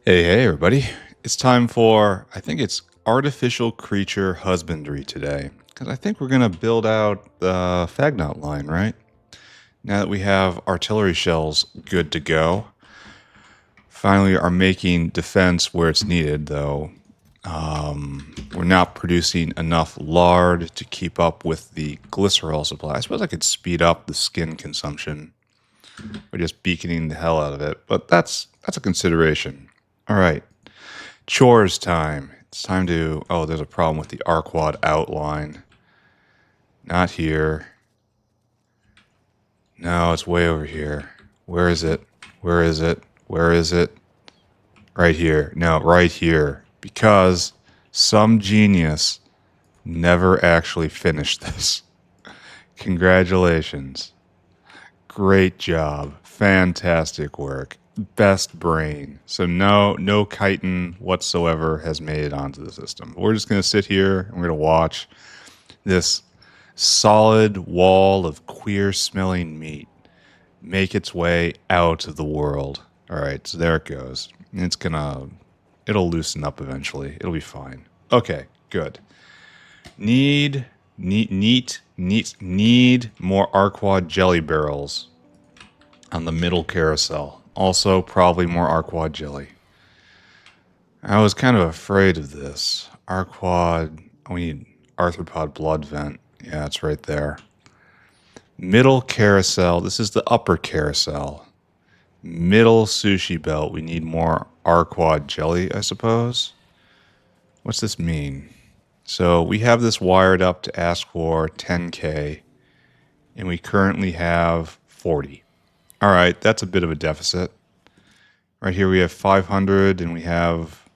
Hey, everybody. It's time for, I think it's artificial creature husbandry today. Because I think we're going to build out the Phagnot line, right? Now that we have artillery shells good to go. Finally are making defense where it's needed, though. We're not producing enough lard to keep up with the glycerol supply. I suppose I could speed up the skin consumption by just beaconing the hell out of it, but that's a consideration. All right. Chores time. It's time to... Oh, there's a problem with the Arquad outline. Not here. No, it's way over here. Where is it? Where is it? Where is it? Right here. No, right here. Because some genius never actually finished this. Congratulations. Great job. Fantastic work. Best brain. So no chitin whatsoever has made it onto the system. We're just going to sit here and we're going to watch this solid wall of queer smelling meat make its way out of the world. All right, so there it goes. It'll loosen up eventually. It'll be fine. Okay, good. Need more Arquad jelly barrels on the middle carousel. Also, probably more Arquad jelly. I was kind of afraid of this. Arquad... we need arthropod blood vent. Yeah, it's right there. Middle carousel. This is the upper carousel. Middle sushi belt. We need more Arquad jelly, I suppose. What's this mean? So we have this wired up to ask for 10K, and we currently have 40. All right, that's a bit of a deficit. Right here we have 500, and we have...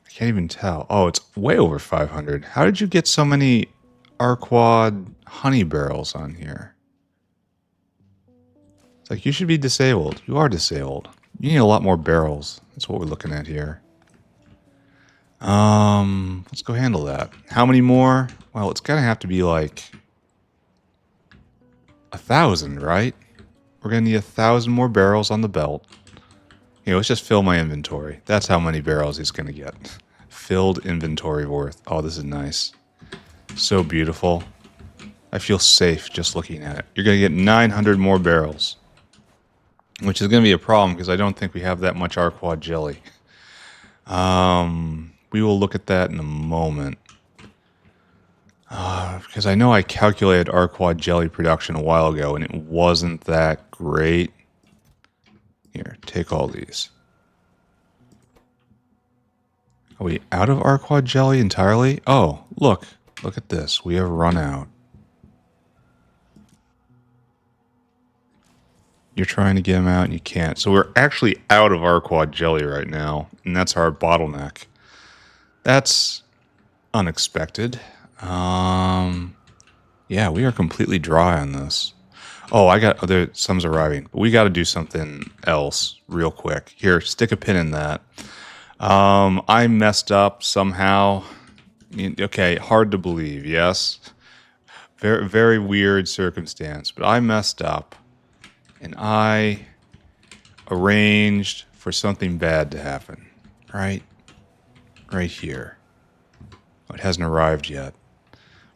I can't even tell. Oh, it's way over 500. How did you get so many Arquad honey barrels on here? It's like, you should be disabled. You are disabled. You need a lot more barrels. That's what we're looking at here. Let's go handle that. How many more? Well, it's gonna have to be like 1,000, right? We're gonna need 1,000 more barrels on the belt. Here, let's just fill my inventory. That's how many barrels he's gonna get. Filled inventory worth. Oh, this is nice. So beautiful. I feel safe just looking at it. You're gonna get 900 more barrels, which is gonna be a problem because I don't think we have that much Arquad jelly. We will look at that in a moment. Because I know I calculated Arquad jelly production a while ago, and it wasn't that great. Here, take all these. Are we out of Arquad jelly entirely? Oh, look. Look at this. We have run out. You're trying to get them out, and you can't. So we're actually out of Arquad jelly right now, and that's our bottleneck. That's unexpected. Yeah, we are completely dry on this. Oh, some's arriving. But we got to do something else real quick. Here, stick a pin in that. I messed up somehow. Okay, hard to believe, yes. Very, very weird circumstance. But I messed up. And I arranged for something bad to happen. Right here. Oh, it hasn't arrived yet.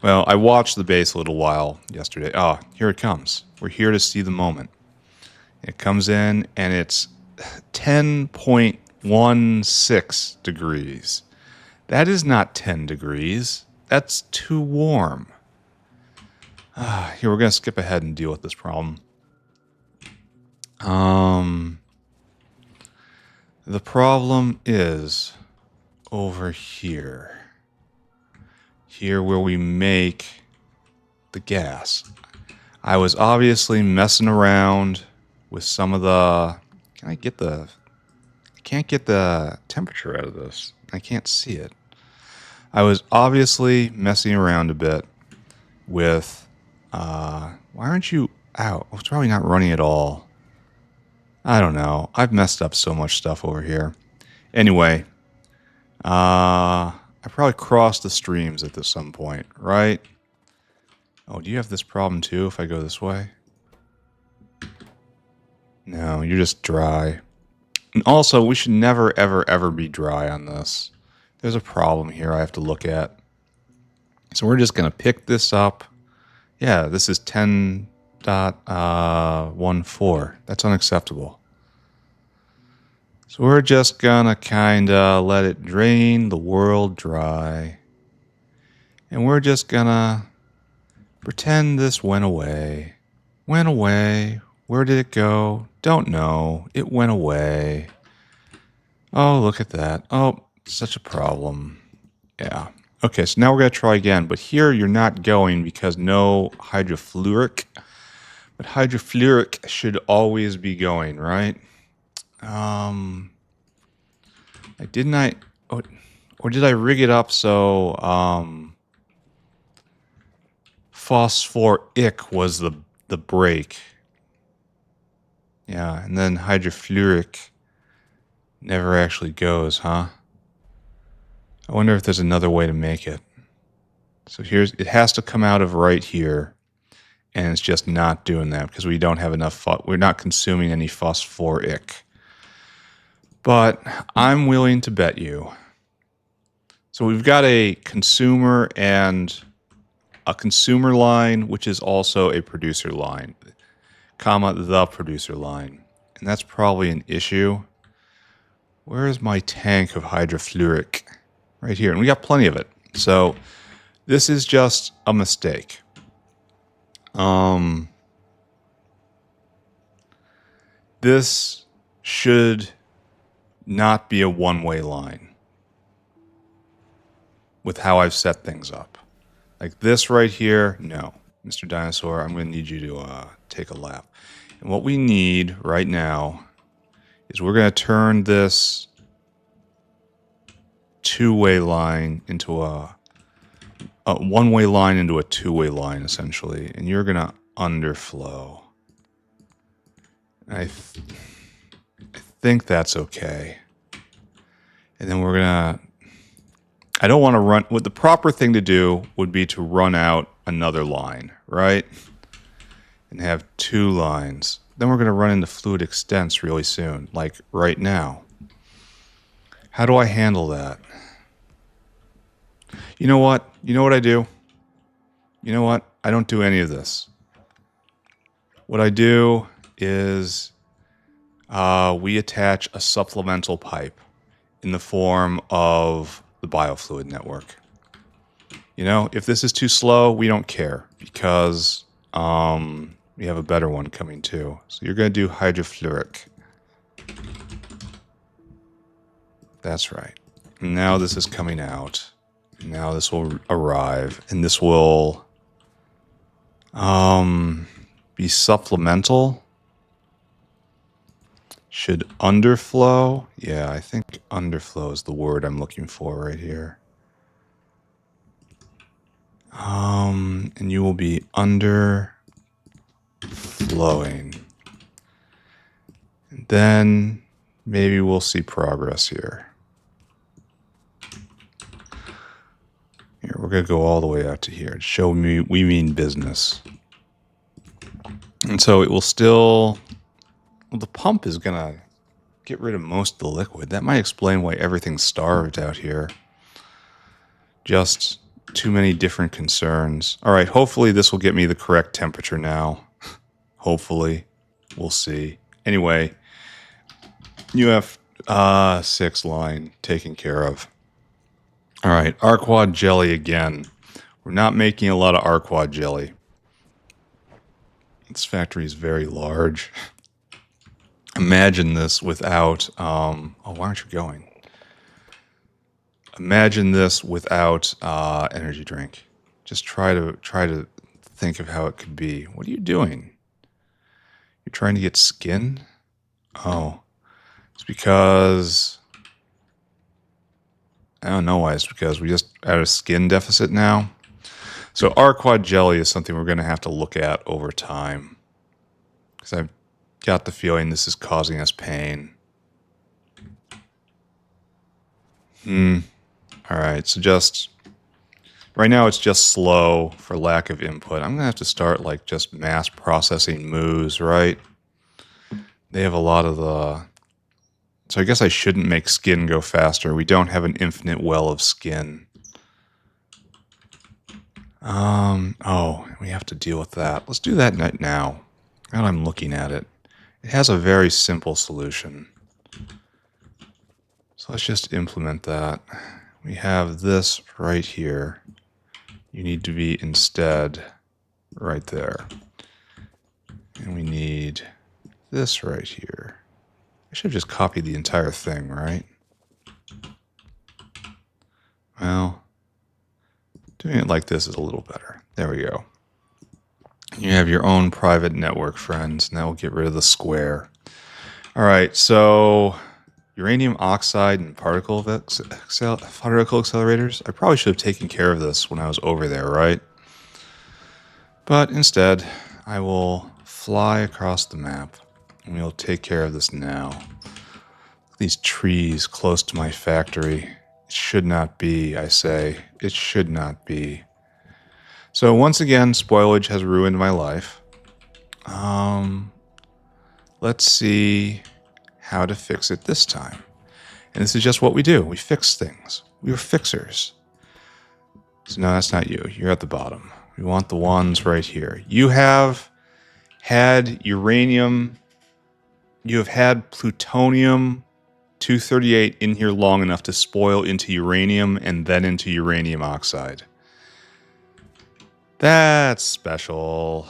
Well, I watched the base a little while yesterday. Ah, here it comes. We're here to see the moment. It comes in, and it's 10.16 degrees. That is not 10 degrees. That's too warm. Here, we're going to skip ahead and deal with this problem. The problem is over here. Here where we make the gas. I was obviously messing around with some of the... I can't get the temperature out of this. I can't see it. I was obviously messing around a bit with... why aren't you out? Oh, it's probably not running at all. I don't know. I've messed up so much stuff over here. Anyway, I probably crossed the streams at some point, right? Oh, do you have this problem too if I go this way? No, you're just dry. And also, we should never, ever, ever be dry on this. There's a problem here I have to look at. So we're just going to pick this up. Yeah, this is 10.14. That's unacceptable. So we're just going to kind of let it drain the world dry. And we're just going to pretend this went away. Went away. Where did it go? Don't know. It went away. Oh, look at that. Oh, such a problem. Yeah. Okay, so now we're going to try again. But here you're not going because no hydrofluoric. But hydrofluoric should always be going, right? Didn't I... Oh, or did I rig it up so... phosphoric was the break. Yeah, and then hydrofluoric never actually goes, huh? I wonder if there's another way to make it. So it has to come out of right here, and it's just not doing that because we don't have enough, we're not consuming any phosphoric. But I'm willing to bet you. So we've got a consumer and a consumer line, which is also a producer line, comma, the producer line. And that's probably an issue. Where is my tank of hydrofluoric? Right here. And we got plenty of it. So this is just a mistake. This should not be a one-way line with how I've set things up. Like this right here, no. Mr. Dinosaur, I'm going to need you to take a lap. And what we need right now is we're going to turn this two-way line into a one-way line into a two-way line, essentially. And you're going to underflow. I think that's okay. And then we're going to... I don't want to run... What the proper thing to do would be to run out another line, right? And have two lines. Then we're going to run into fluid extents really soon, like right now. How do I handle that? You know what? You know what I do? You know what? I don't do any of this. What I do is we attach a supplemental pipe in the form of the biofluid network. You know, if this is too slow, we don't care because we have a better one coming too. So you're going to do hydrofluoric. That's right. Now this is coming out. Now this will arrive, and this will be supplemental. Should underflow? Yeah, I think underflow is the word I'm looking for right here. And you will be underflowing. And then maybe we'll see progress here. Here, we're going to go all the way out to here to show me we mean business. And so it will still... Well, the pump is going to get rid of most of the liquid. That might explain why everything's starved out here. Just too many different concerns. All right, hopefully this will get me the correct temperature now. Hopefully. We'll see. Anyway, you have 6 line taken care of. All right, Arquad jelly again. We're not making a lot of Arquad jelly. This factory is very large. Imagine this without... oh, why aren't you going? Imagine this without energy drink. Just try to think of how it could be. What are you doing? You're trying to get skin? Oh, it's because... I don't know why. It's because we just had a skin deficit now. So Arquad jelly is something we're going to have to look at over time. Because I've got the feeling this is causing us pain. Alright, so just... Right now it's just slow for lack of input. I'm going to have to start like just mass processing moves, right? They have a lot of the... So I guess I shouldn't make skin go faster. We don't have an infinite well of skin. Oh, we have to deal with that. Let's do that now. Now I'm looking at it. It has a very simple solution. So let's just implement that. We have this right here. You need to be instead right there. And we need this right here. I should have just copied the entire thing, right? Well, doing it like this is a little better. There we go. You have your own private network, friends, and that will get rid of the square. All right, so uranium oxide and particle accelerators. I probably should have taken care of this when I was over there, right? But instead, I will fly across the map, and we'll take care of this now. These trees close to my factory. It should not be, I say. It should not be. So once again, spoilage has ruined my life. Let's see how to fix it this time. And this is just what we do. We fix things. We are fixers. So no, that's not you. You're at the bottom. We want the ones right here. You have had uranium. You have had plutonium-238 in here long enough to spoil into uranium and then into uranium oxide. That's special.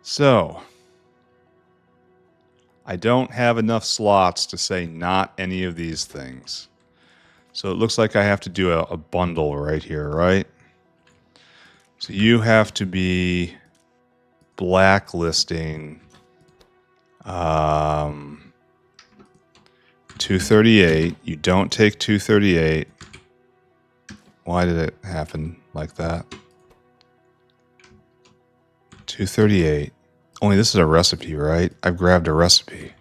So, I don't have enough slots to say not any of these things. So it looks like I have to do a bundle right here, right? So you have to be blacklisting 238. You don't take 238. Why did it happen like that? 238. Only this is a recipe, right? I've grabbed a recipe.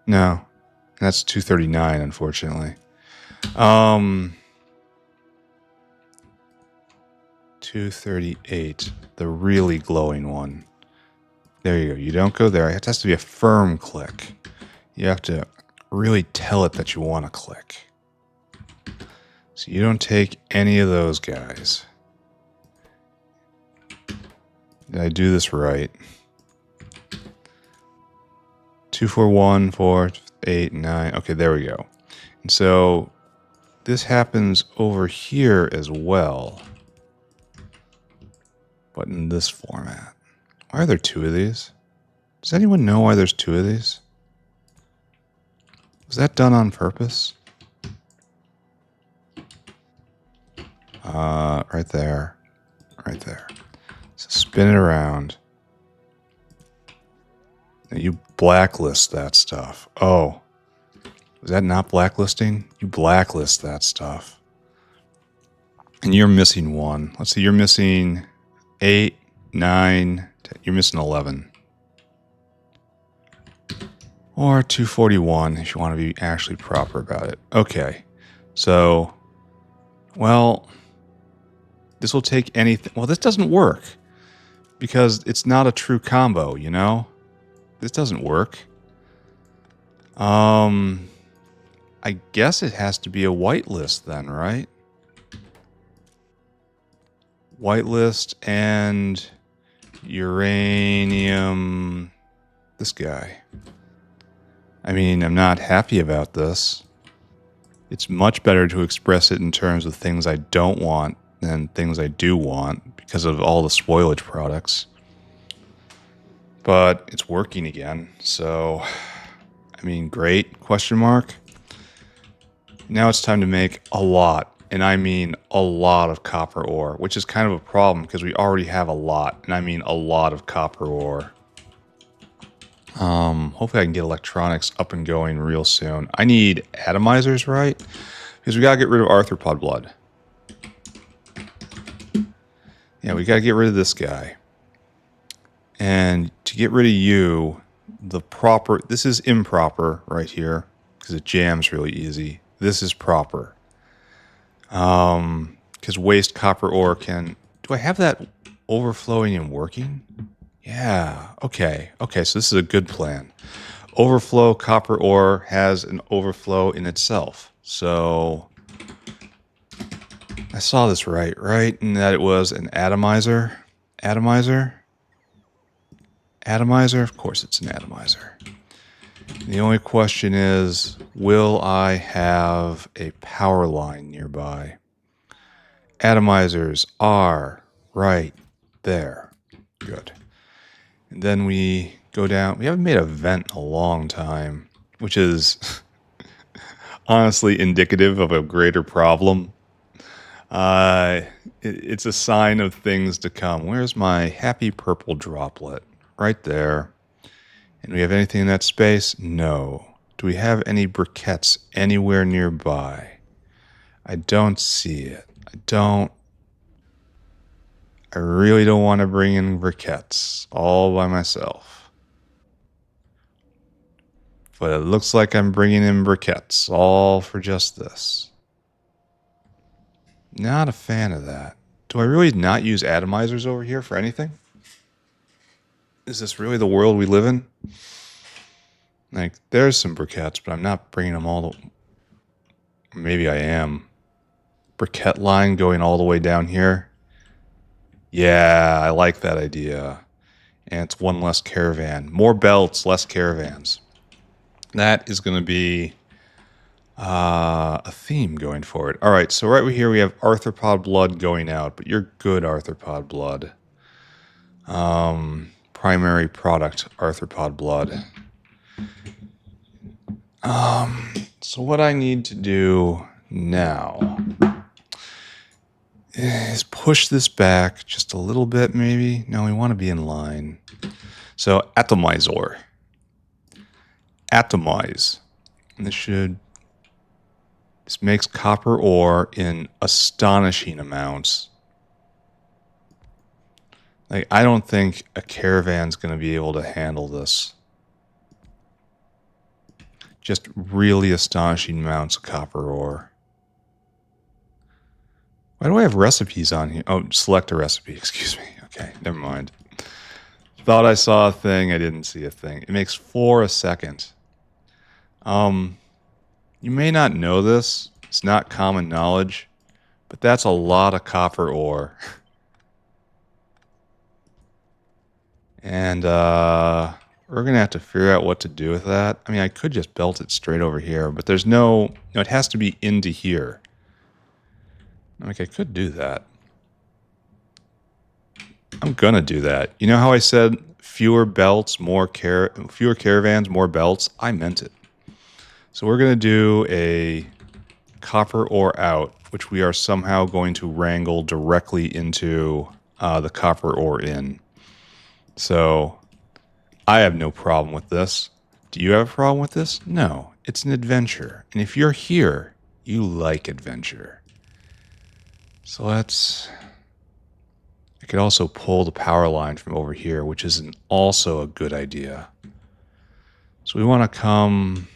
No. That's 239, unfortunately. 238. The really glowing one. There you go. You don't go there. It has to be a firm click. You have to really tell it that you want to click. So you don't take any of those guys. Did I do this right? 2, 4, 1, 4, 8, 9. Okay, there we go. And so this happens over here as well, but in this format. Why are there 2 of these? Does anyone know why there's 2 of these? Was that done on purpose? Right there. Right there. So spin it around. Now you blacklist that stuff. Oh. Was that not blacklisting? You blacklist that stuff. And you're missing 1. Let's see, you're missing 8, 9, 10. You're missing 11. Or 241 if you want to be actually proper about it. Okay. So, well, this will take anything. Well, this doesn't work because it's not a true combo, you know? This doesn't work. I guess it has to be a whitelist then, right? Whitelist and uranium. This guy. I mean, I'm not happy about this. It's much better to express it in terms of things I don't want than things I do want because of all the spoilage products. But it's working again, so I mean, great, question mark. Now it's time to make a lot, and I mean a lot of copper ore, which is kind of a problem because we already have a lot, and I mean a lot of copper ore. Hopefully I can get electronics up and going real soon. I need atomizers, right? Because we gotta get rid of arthropod blood. Yeah, we gotta get rid of this guy. And to get rid of you, this is improper right here, because it jams really easy. This is proper. Because waste copper ore can... Do I have that? overflowing and working? Yeah, okay. Okay, so this is a good plan. Overflow copper ore has an overflow in itself. So I saw this right? And that it was an atomizer. Atomizer? Atomizer? Of course it's an atomizer. The only question is, will I have a power line nearby? Atomizers are right there. Good. And then we go down. We haven't made a vent in a long time, which is honestly indicative of a greater problem. It's a sign of things to come. Where's my happy purple droplet? Right there. And we have anything in that space? No. Do we have any briquettes anywhere nearby? I don't see it. I really don't want to bring in briquettes all by myself. But it looks like I'm bringing in briquettes all for just this. Not a fan of that. Do I really not use atomizers over here for anything? Is this really the world we live in? Like, there's some briquettes, but I'm not bringing them all. Maybe I am. Briquette line going all the way down here. Yeah, I like that idea. And it's one less caravan. More belts, less caravans. That is going to be a theme going forward. All right, so right here we have arthropod blood going out, but you're good arthropod blood. Primary product arthropod blood. So what I need to do now is push this back just a little bit, maybe. No, we want to be in line. So atomizer. Atomize. And this makes copper ore in astonishing amounts. Like, I don't think a caravan's going to be able to handle this. Just really astonishing amounts of copper ore. Why do I have recipes on here? Oh, select a recipe. Excuse me. Okay, never mind. Thought I saw a thing. I didn't see a thing. It makes 4 a second. You may not know this. It's not common knowledge. But that's a lot of copper ore. And we're going to have to figure out what to do with that. I mean, I could just belt it straight over here. But there's no... it has to be into here. Like, I could do that. I'm gonna do that. You know how I said fewer belts, fewer caravans, more belts? I meant it. So we're gonna do a copper ore out, which we are somehow going to wrangle directly into the copper ore in. So I have no problem with this. Do you have a problem with this? No. It's an adventure. And if you're here, you like adventure. So let's... I could also pull the power line from over here, which is also a good idea. So we want to come...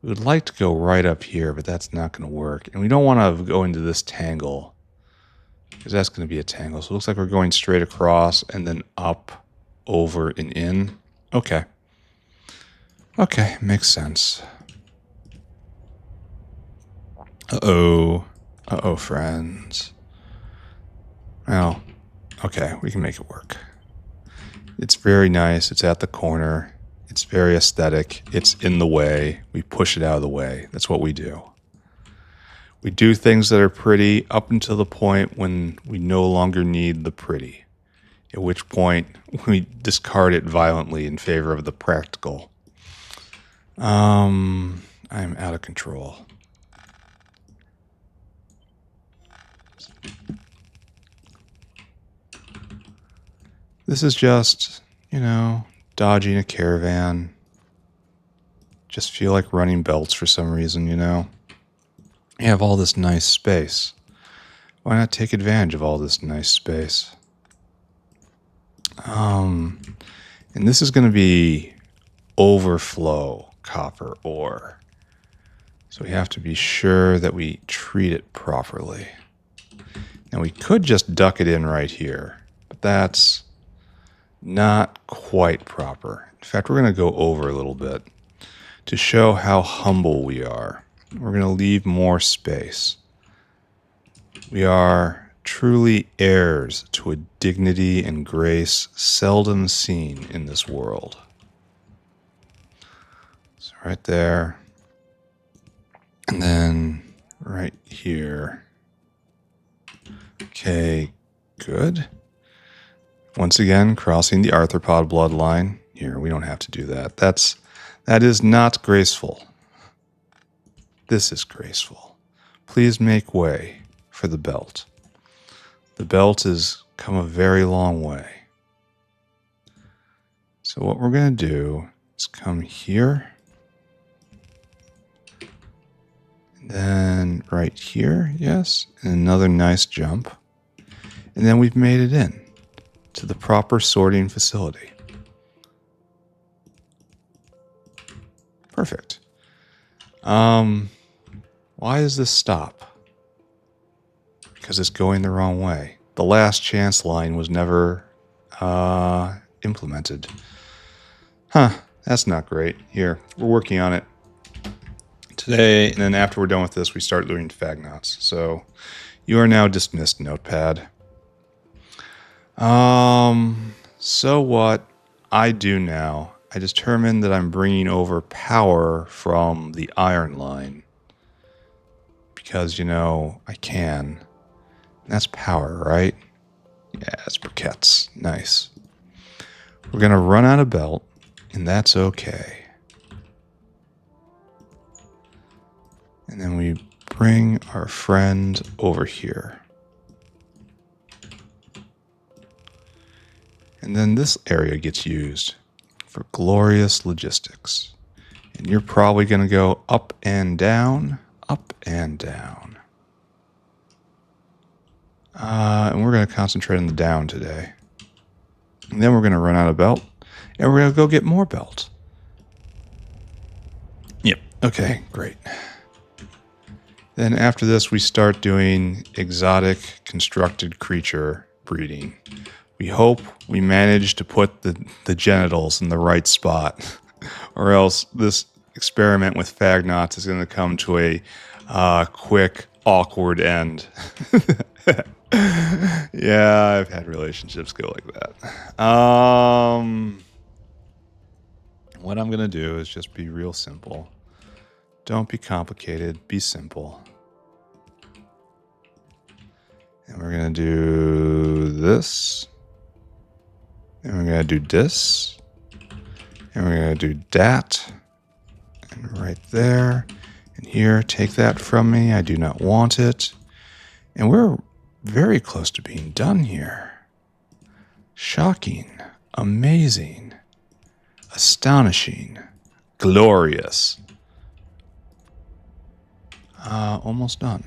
We would like to go right up here, but that's not going to work. And we don't want to go into this tangle, because that's going to be a tangle. So it looks like we're going straight across and then up, over, and in. Okay. Okay, makes sense. Uh-oh. Uh-oh, friends. Well, okay, we can make it work. It's very nice. It's at the corner. It's very aesthetic. It's in the way. We push it out of the way. That's what we do. We do things that are pretty up until the point when we no longer need the pretty, at which point we discard it violently in favor of the practical. I'm out of control. This is just, dodging a caravan. Just feel like running belts for some reason, You have all this nice space. Why not take advantage of all this nice space? And this is going to be overflow copper ore. So we have to be sure that we treat it properly. Now we could just duck it in right here, but that's not quite proper. In fact, we're going to go over a little bit to show how humble we are. We're going to leave more space. We are truly heirs to a dignity and grace seldom seen in this world. So right there. And then right here. Okay, good. Once again, crossing the arthropod bloodline. Here, we don't have to do that. That is not graceful. This is graceful. Please make way for the belt. The belt has come a very long way. So what we're going to do is come here. And then right here, yes. And another nice jump. And then we've made it in to the proper sorting facility. Perfect. Why does this stop? Because it's going the wrong way. The last chance line was never implemented. Huh, that's not great. Here, we're working on it today, and then after we're done with this, we start doing Phagnots. So you are now dismissed, Notepad. So what I do now, I determined that I'm bringing over power from the iron line. Because, I can. And that's power, right? Yeah, it's briquettes. Nice. We're going to run out of belt, and that's okay. And then we bring our friend over here. And then this area gets used for glorious logistics. And you're probably going to go up and down, up and down. And we're going to concentrate on the down today. And then we're going to run out of belt. And we're going to go get more belt. Yep. Okay, great. Then after this, we start doing exotic constructed creature breeding. We hope we manage to put the genitals in the right spot. Or else this experiment with Phagnots is going to come to a quick, awkward end. Yeah, I've had relationships go like that. What I'm going to do is just be real simple. Don't be complicated. Be simple. And we're going to do this. And we're going to do this. And we're going to do that. And right there. And here, take that from me. I do not want it. And we're very close to being done here. Shocking. Amazing. Astonishing. Glorious. Almost done.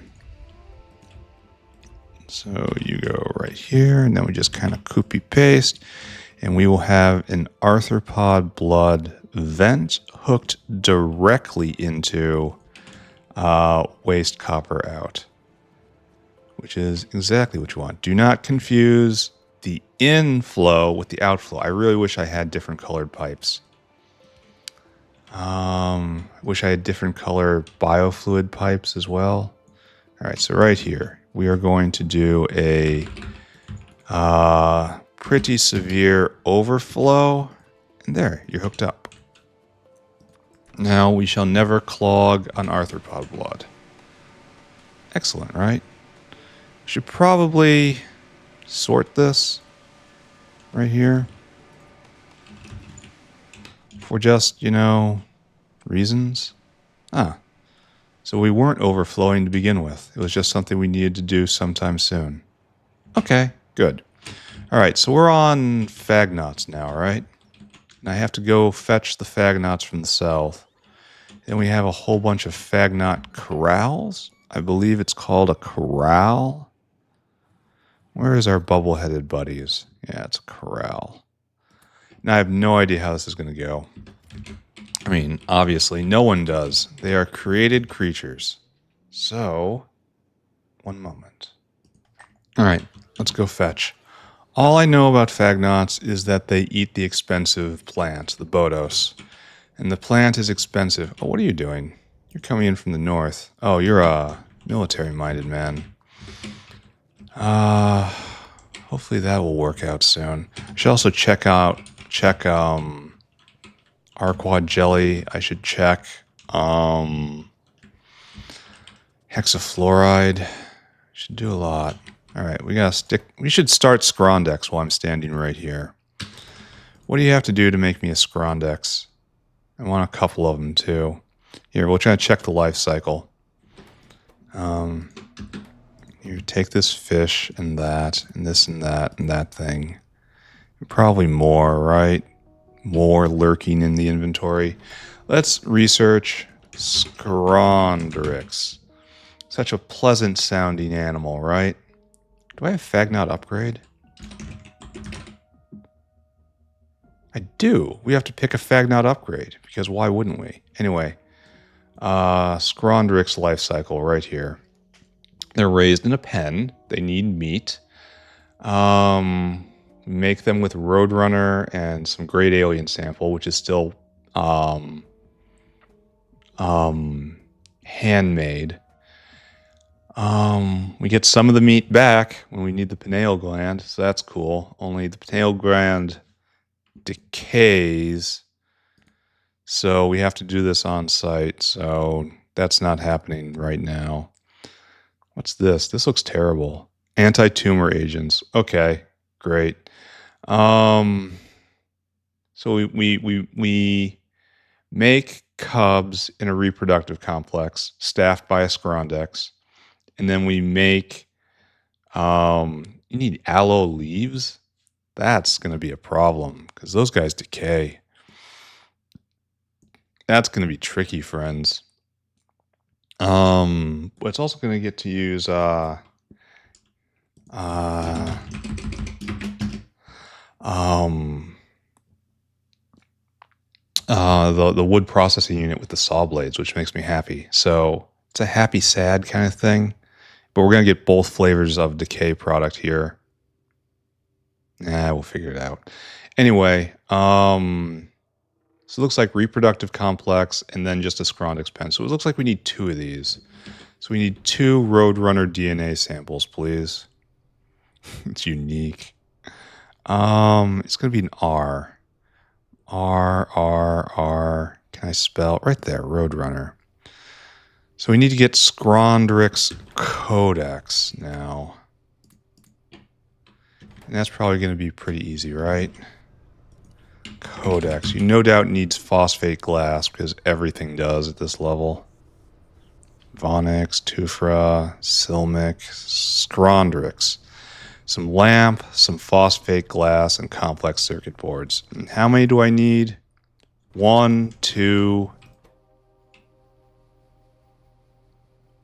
So you go right here, and then we just kind of copy paste, and we will have an arthropod blood vent hooked directly into waste copper out, which is exactly what you want. Do not confuse the inflow with the outflow. I really wish I had different colored pipes. Wish I had different color biofluid pipes as well. All right, so right here, we are going to do a pretty severe overflow. And there, you're hooked up. Now, we shall never clog an arthropod blood. Excellent, right? Should probably sort this right here for just, reasons. So we weren't overflowing to begin with. It was just something we needed to do sometime soon. Okay, good. All right, so we're on Phagnots now, right? And I have to go fetch the Phagnots from the south. Then we have a whole bunch of Phagnot corrals. I believe it's called a corral. Where is our bubble-headed buddies? Yeah, it's a corral. Now I have no idea how this is going to go. I mean, obviously, no one does. They are created creatures. So, one moment. Alright, let's go fetch. All I know about Phagnots is that they eat the expensive plant, the Bodos. And the plant is expensive. Oh, what are you doing? You're coming in from the north. Oh, you're a military-minded man. Hopefully that will work out soon. I should also check Arquad jelly. I should check hexafluoride. Should do a lot. All right, we should start Scrondrixes while I'm standing right here. What do you have to do to make me a Scrondrixes? I want a couple of them too. Here, we'll try to check the life cycle. Here, take this fish and that, and this and that thing. Probably more, right? More lurking in the inventory. Let's research Scrondrixes. Such a pleasant sounding animal, right? Do I have Phagnot upgrade? I do. We have to pick a Phagnot upgrade, because why wouldn't we? Anyway, Scrondrixes life cycle right here. They're raised in a pen. They need meat. Make them with Roadrunner and some great alien sample, which is still handmade. We get some of the meat back when we need the pineal gland, so that's cool. Only the pineal gland decays, so we have to do this on site, so that's not happening right now. What's this? This looks terrible. Anti-tumor agents. Okay, great. So we make cubs in a reproductive complex staffed by a Scrondrixes, and then we make you need aloe leaves. That's going to be a problem because those guys decay. That's going to be tricky, friends. But it's also going to get to use the wood processing unit with the saw blades, which makes me happy. So it's a happy, sad kind of thing. But we're going to get both flavors of decay product here. We'll figure it out. Anyway, so it looks like reproductive complex and then just a Scrondrixes pen. So it looks like we need 2 of these. So we need 2 Roadrunner DNA samples, please. It's unique. It's going to be an R. R. Can I spell? Right there, Roadrunner. So we need to get Scrondrixes Codex now. And that's probably going to be pretty easy, right? Codex. You no doubt needs phosphate glass because everything does at this level. Vonix, Tufra, Silmic, Scrondrixes. Some lamp, some phosphate glass, and complex circuit boards. And how many do I need? 1, 2.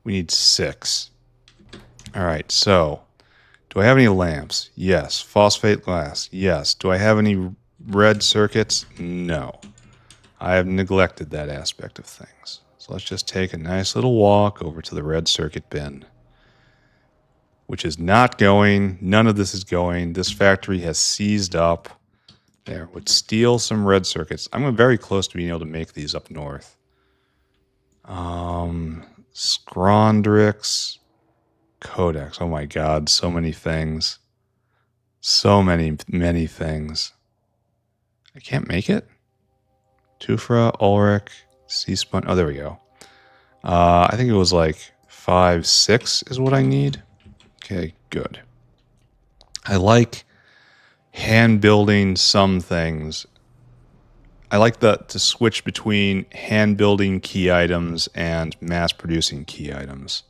We need 6. Alright, so do I have any lamps? Yes. Phosphate glass? Yes. Do I have any red circuits? No. I have neglected that aspect of things. So let's just take a nice little walk over to the red circuit bin. Which is not going. None of this is going. This factory has seized up. There. Would steal some red circuits. I'm very close to being able to make these up north. Scrondrixes Codex. Oh my god, so many things. So many things. I can't make it? Tufra, Ulrich, C-Spun. Oh, there we go. I think it was like 5, 6 is what I need. Okay, good. I like hand building some things. I like to switch between hand building key items and mass producing key items.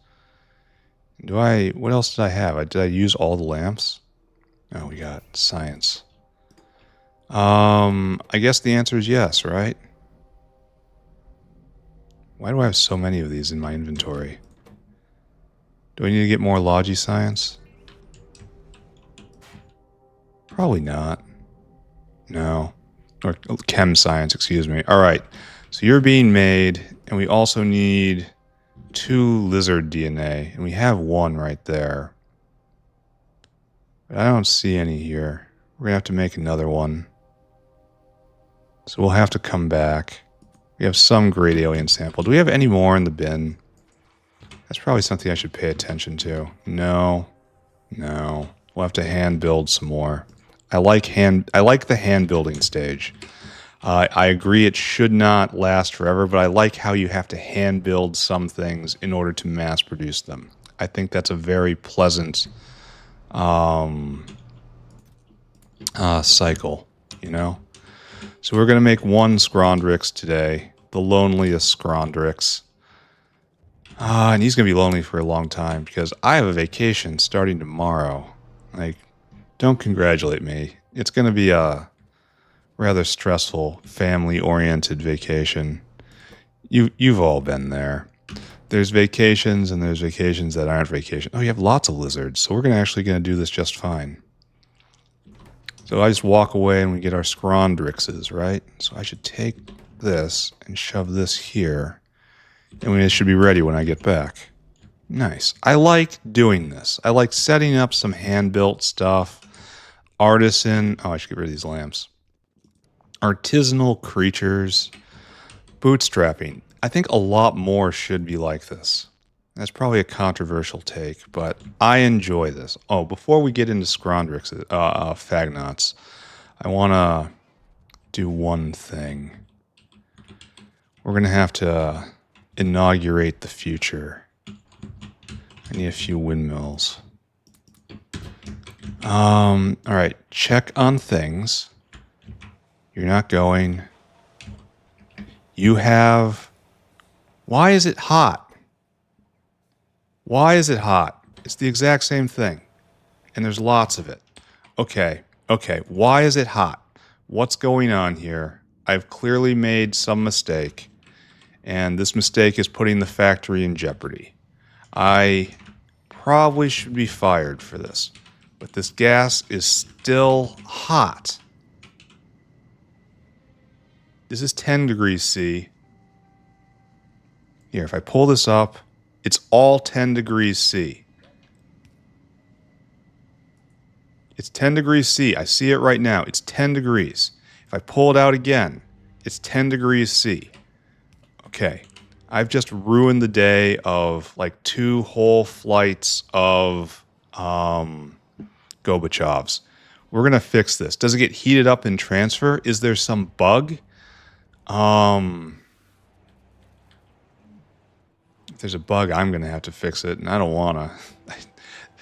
What else did I have? Did I use all the lamps? Oh, we got science. I guess the answer is yes, right? Why do I have so many of these in my inventory? Do I need to get more Logi science? Probably not. No. Or chem science, excuse me. Alright, so you're being made, and we also need 2 lizard DNA, and we have 1 right there. But I don't see any here. We're going to have to make another one. So we'll have to come back. We have some great alien sample. Do we have any more in the bin? That's probably something I should pay attention to. No. No. We'll have to hand build some more. I like the hand building stage. I agree it should not last forever, but I like how you have to hand build some things in order to mass produce them. I think that's a very pleasant cycle, you know? So we're going to make one Scrondrix today, the loneliest Scrondrix. And he's going to be lonely for a long time because I have a vacation starting tomorrow. Like, don't congratulate me. It's going to be a rather stressful, family-oriented vacation. You've all been there. There's vacations and there's vacations that aren't vacation. Oh, you have lots of lizards, so we're actually going to do this just fine. So I just walk away and we get our Scrondrixes, right? So I should take this and shove this here. And it should be ready when I get back. Nice. I like doing this. I like setting up some hand-built stuff. Artisan. Oh, I should get rid of these lamps. Artisanal creatures. Bootstrapping. I think a lot more should be like this. That's probably a controversial take, but I enjoy this. Oh, before we get into Scrondrixes, Phagnots, I want to do one thing. We're going to have to inaugurate the future. I need a few windmills. All right, check on things. You're not going. You have... Why is it hot? Why is it hot? It's the exact same thing. And there's lots of it. Okay. Why is it hot? What's going on here? I've clearly made some mistake. And this mistake is putting the factory in jeopardy. I probably should be fired for this. But this gas is still hot. This is 10 degrees C. Here, if I pull this up, it's all 10 degrees C. It's 10 degrees C. I see it right now. It's 10 degrees. If I pull it out again, it's 10 degrees C. Okay. I've just ruined the day of like 2 whole flights of Gorbachevs. We're going to fix this. Does it get heated up in transfer? Is there some bug? If there's a bug, I'm going to have to fix it, and I don't want to.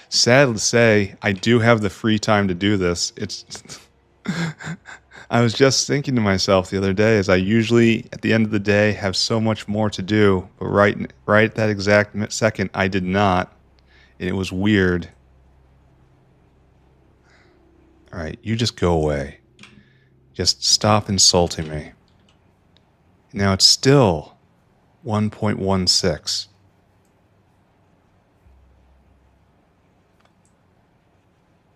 Sad to say, I do have the free time to do this. I was just thinking to myself the other day, as I usually, at the end of the day, have so much more to do, but right at that exact second, I did not, and it was weird. All right, you just go away. Just stop insulting me. Now it's still 1.16.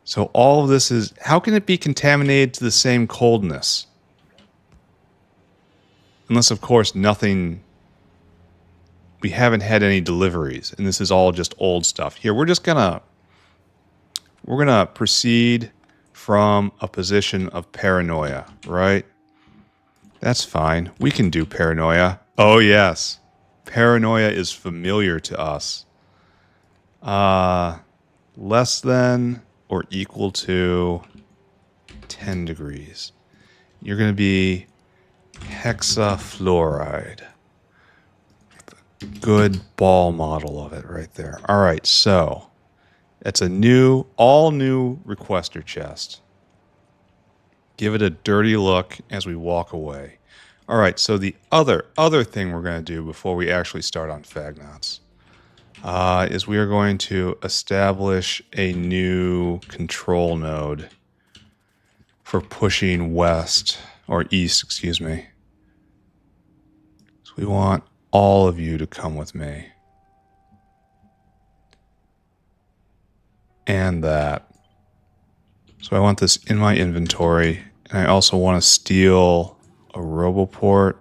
So all of this is... How can it be contaminated to the same coldness? Unless, of course, nothing... We haven't had any deliveries, and this is all just old stuff. Here, we're just gonna... We're gonna proceed from a position of paranoia, right? That's fine. We can do paranoia. Oh, yes. Paranoia is familiar to us. Less than or equal to 10 degrees. You're going to be hexafluoride. Good ball model of it right there. All right, so it's a all new requester chest. Give it a dirty look as we walk away. All right, so the other thing we're going to do before we actually start on Phagnots is we are going to establish a new control node for pushing west, or east, excuse me. So we want all of you to come with me. And that. So I want this in my inventory, and I also want to steal a Roboport,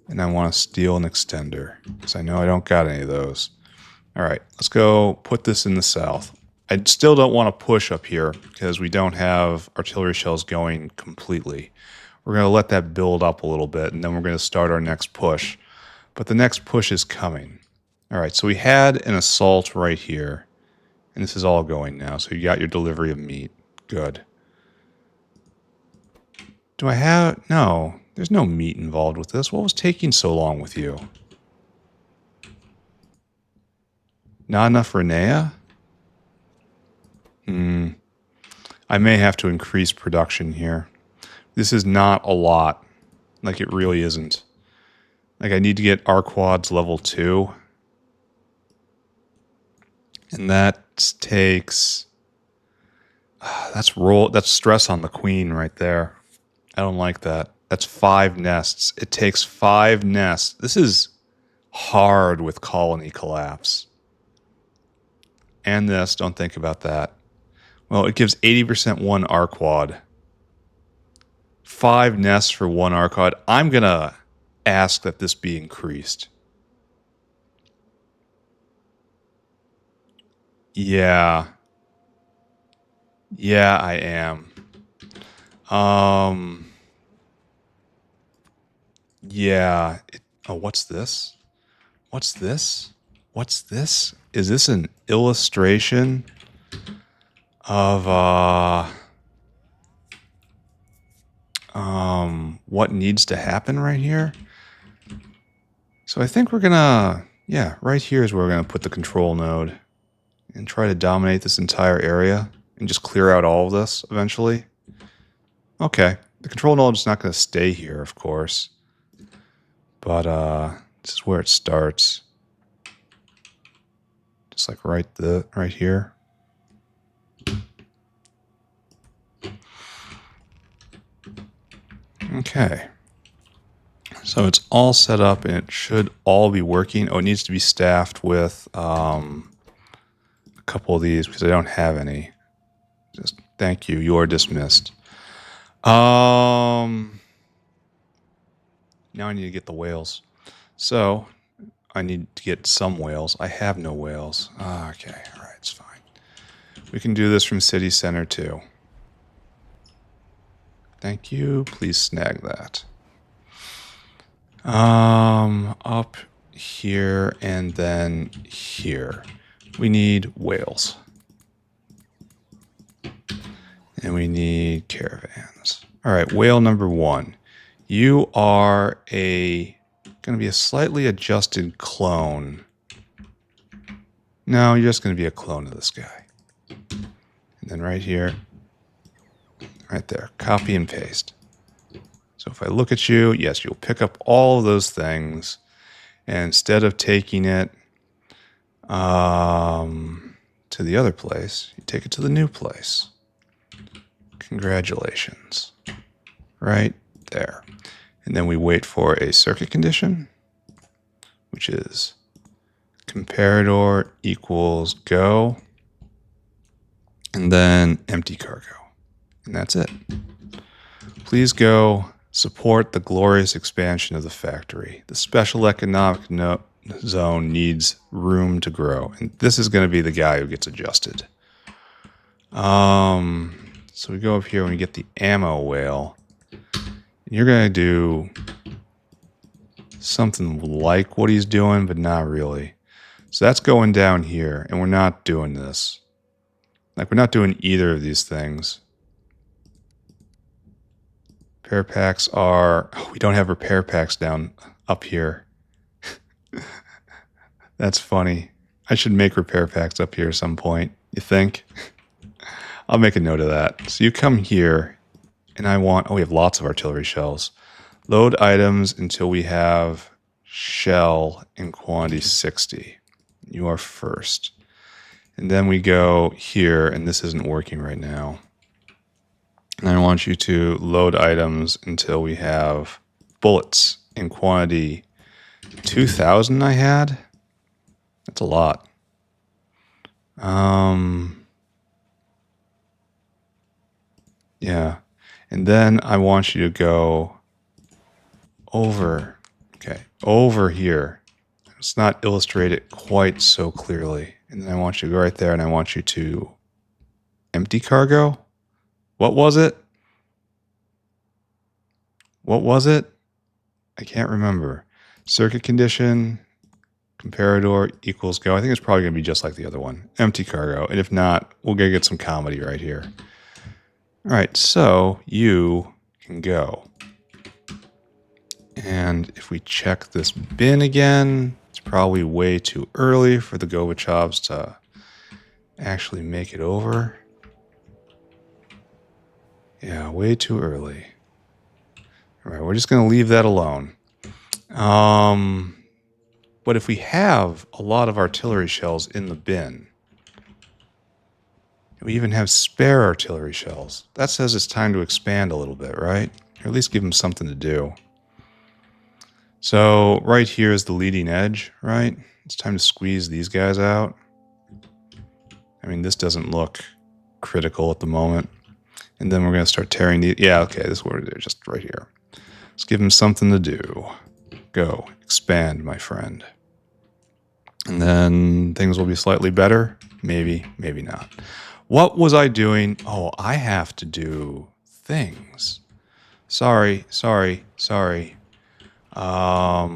and I want to steal an extender, because I know I don't got any of those. All right, let's go put this in the south. I still don't want to push up here because we don't have artillery shells going completely. We're going to let that build up a little bit, and then we're going to start our next push. But the next push is coming. All right, so we had an assault right here, and this is all going now. So you got your delivery of meat. Good. Do I have... No, there's no meat involved with this. What was taking so long with you? Not enough Renea? I may have to increase production here. This is not a lot. Like, it really isn't. Like, I need to get Arquads level 2. And that takes... That's stress on the queen right there. I don't like that. That's 5 nests. It takes 5 nests. This is hard with colony collapse. And this, don't think about that. Well, it gives 80% 1 Arquad. 5 nests for 1 Arquad. I'm going to ask that this be increased. Yeah. Yeah, I am. Yeah. Oh, what's this? What's this? What's this? Is this an illustration of what needs to happen right here? So I think we're gonna, yeah, right here is where we're gonna put the control node and try to dominate this entire area and just clear out all of this eventually. Okay, the control node is not gonna stay here, of course, but this is where it starts. Just like right here. Okay. So it's all set up and it should all be working. Oh, it needs to be staffed with a couple of these because I don't have any. Just thank you. You are dismissed. Now I need to get the whales. So I need to get some whales. I have no whales. Okay. All right. It's fine. We can do this from city center too. Thank you. Please snag that. Up here and then here. We need whales. And we need caravans. All right, whale number 1. You are going to be a slightly adjusted clone. No, you're just going to be a clone of this guy. And then right here, right there, copy and paste. So if I look at you, yes, you'll pick up all of those things. And instead of taking it to the other place, you take it to the new place. Congratulations. Right there. And then we wait for a circuit condition, which is comparator equals go, and then empty cargo. And that's it. Please go support the glorious expansion of the factory. The special economic zone needs room to grow. And this is going to be the guy who gets adjusted. So we go up here and we get the ammo whale. And you're going to do something like what he's doing, but not really. So that's going down here, and we're not doing this. Like, we're not doing either of these things. Repair packs are... Oh, we don't have repair packs down up here. That's funny. I should make repair packs up here at some point. You think? I'll make a note of that. So you come here, and I want... Oh, we have lots of artillery shells. Load items until we have shell in quantity 60. You are first. And then we go here, and this isn't working right now. And I want you to load items until we have bullets in quantity 2,000 I had. That's a lot. Yeah. And then I want you to go over. Okay. Over here. It's not illustrated quite so clearly. And then I want you to go right there, and I want you to Empty cargo? What was it? What was it? I can't remember. Circuit condition, comparador equals go. I think it's probably going to be just like the other one. Empty cargo. And if not, we'll go get some comedy right here. All right, so you can go. And if we check this bin again, it's probably way too early for the Gorbachev to actually make it over. Yeah, way too early. All right, we're just going to leave that alone. But if we have a lot of artillery shells in the bin, we even have spare artillery shells, that says it's time to expand a little bit, right? Or at least give them something to do. So right here is the leading edge, right? It's time to squeeze these guys out. I mean, this doesn't look critical at the moment. And then we're going to start tearing these. Yeah, okay, this is what they're just right here. Let's give them something to do. Go, expand, my friend. And then things will be slightly better. Maybe, maybe not. What was I doing? Oh, I have to do things. Sorry. Are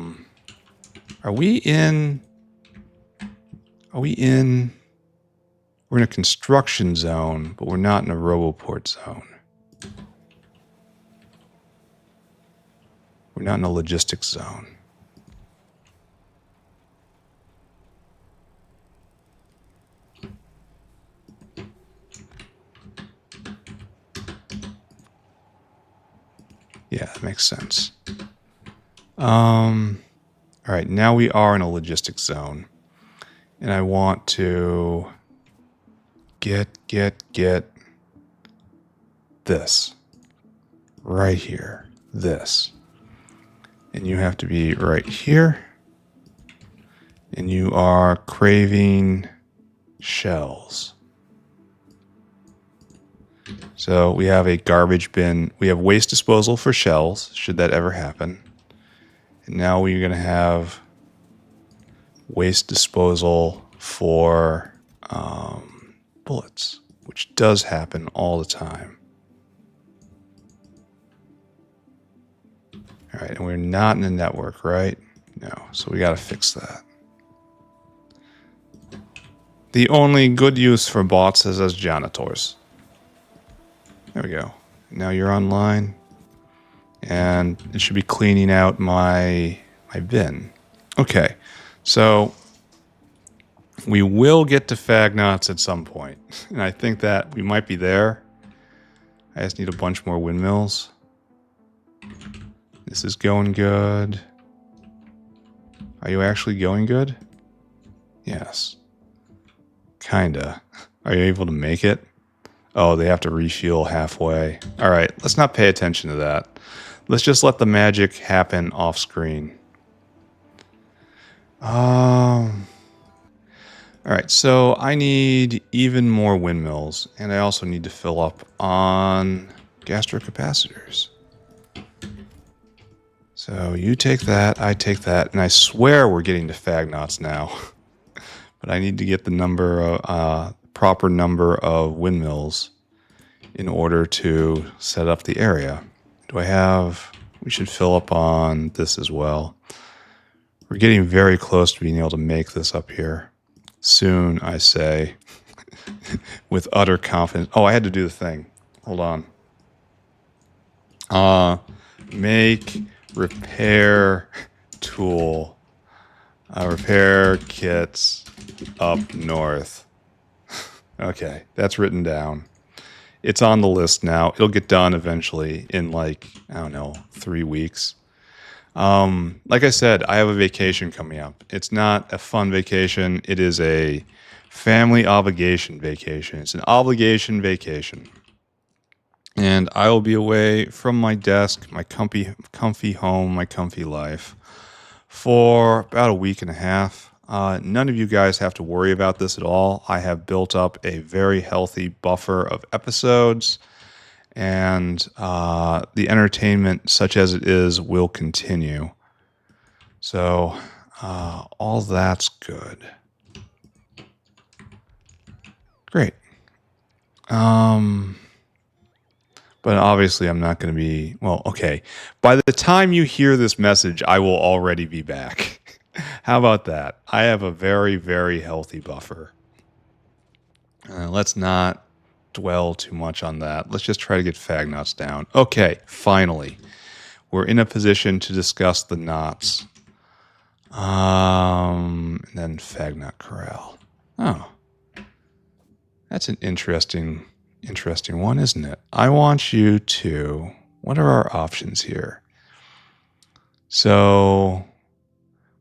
we in... We're in a construction zone, but we're not in a Roboport zone. We're not in a logistics zone. Yeah, that makes sense. All right, now we are in a logistics zone. And I want to get this right here. This. And you have to be right here. And you are craving shells. So we have a garbage bin. We have waste disposal for shells, should that ever happen. And now we're going to have waste disposal for bullets, which does happen all the time. All right, and we're not in a network, right? No, so we got to fix that. The only good use for bots is as janitors. There we go. Now you're online, and it should be cleaning out my bin. Okay, so we will get to Phagnots at some point, and I think that we might be there. I just need a bunch more windmills. This is going good. Are you actually going good? Yes. Kinda. Are you able to make it? Oh, they have to refuel halfway. All right, let's not pay attention to that. Let's just let the magic happen off screen. All right, so I need even more windmills, and I also need to fill up on gastrocapacitors. So you take that, I take that, and I swear we're getting to Phagnots now. But I need to get the proper number of windmills in order to set up the area. Do I have... We should fill up on this as well. We're getting very close to being able to make this up here. Soon, I say. With utter confidence. Oh, I had to do the thing. Hold on. Make repair tool. Repair kits up north. Okay, that's written down. It's on the list now. It'll get done eventually in like, I don't know, 3 weeks. Like I said, I have a vacation coming up. It's not a fun vacation. It is a family obligation vacation. It's an obligation vacation. And I will be away from my desk, my comfy home, my comfy life for about a week and a half. None of you guys have to worry about this at all. I have built up a very healthy buffer of episodes, and the entertainment, such as it is, will continue. So all that's good. Great. But obviously I'm not going to be, well, okay. By the time you hear this message, I will already be back. How about that? I have a very, very healthy buffer. Let's not dwell too much on that. Let's just try to get Phagnots down. Okay, finally. We're in a position to discuss the knots. And then Phagnot Corral. Oh. That's an interesting one, isn't it? I want you to... What are our options here? So...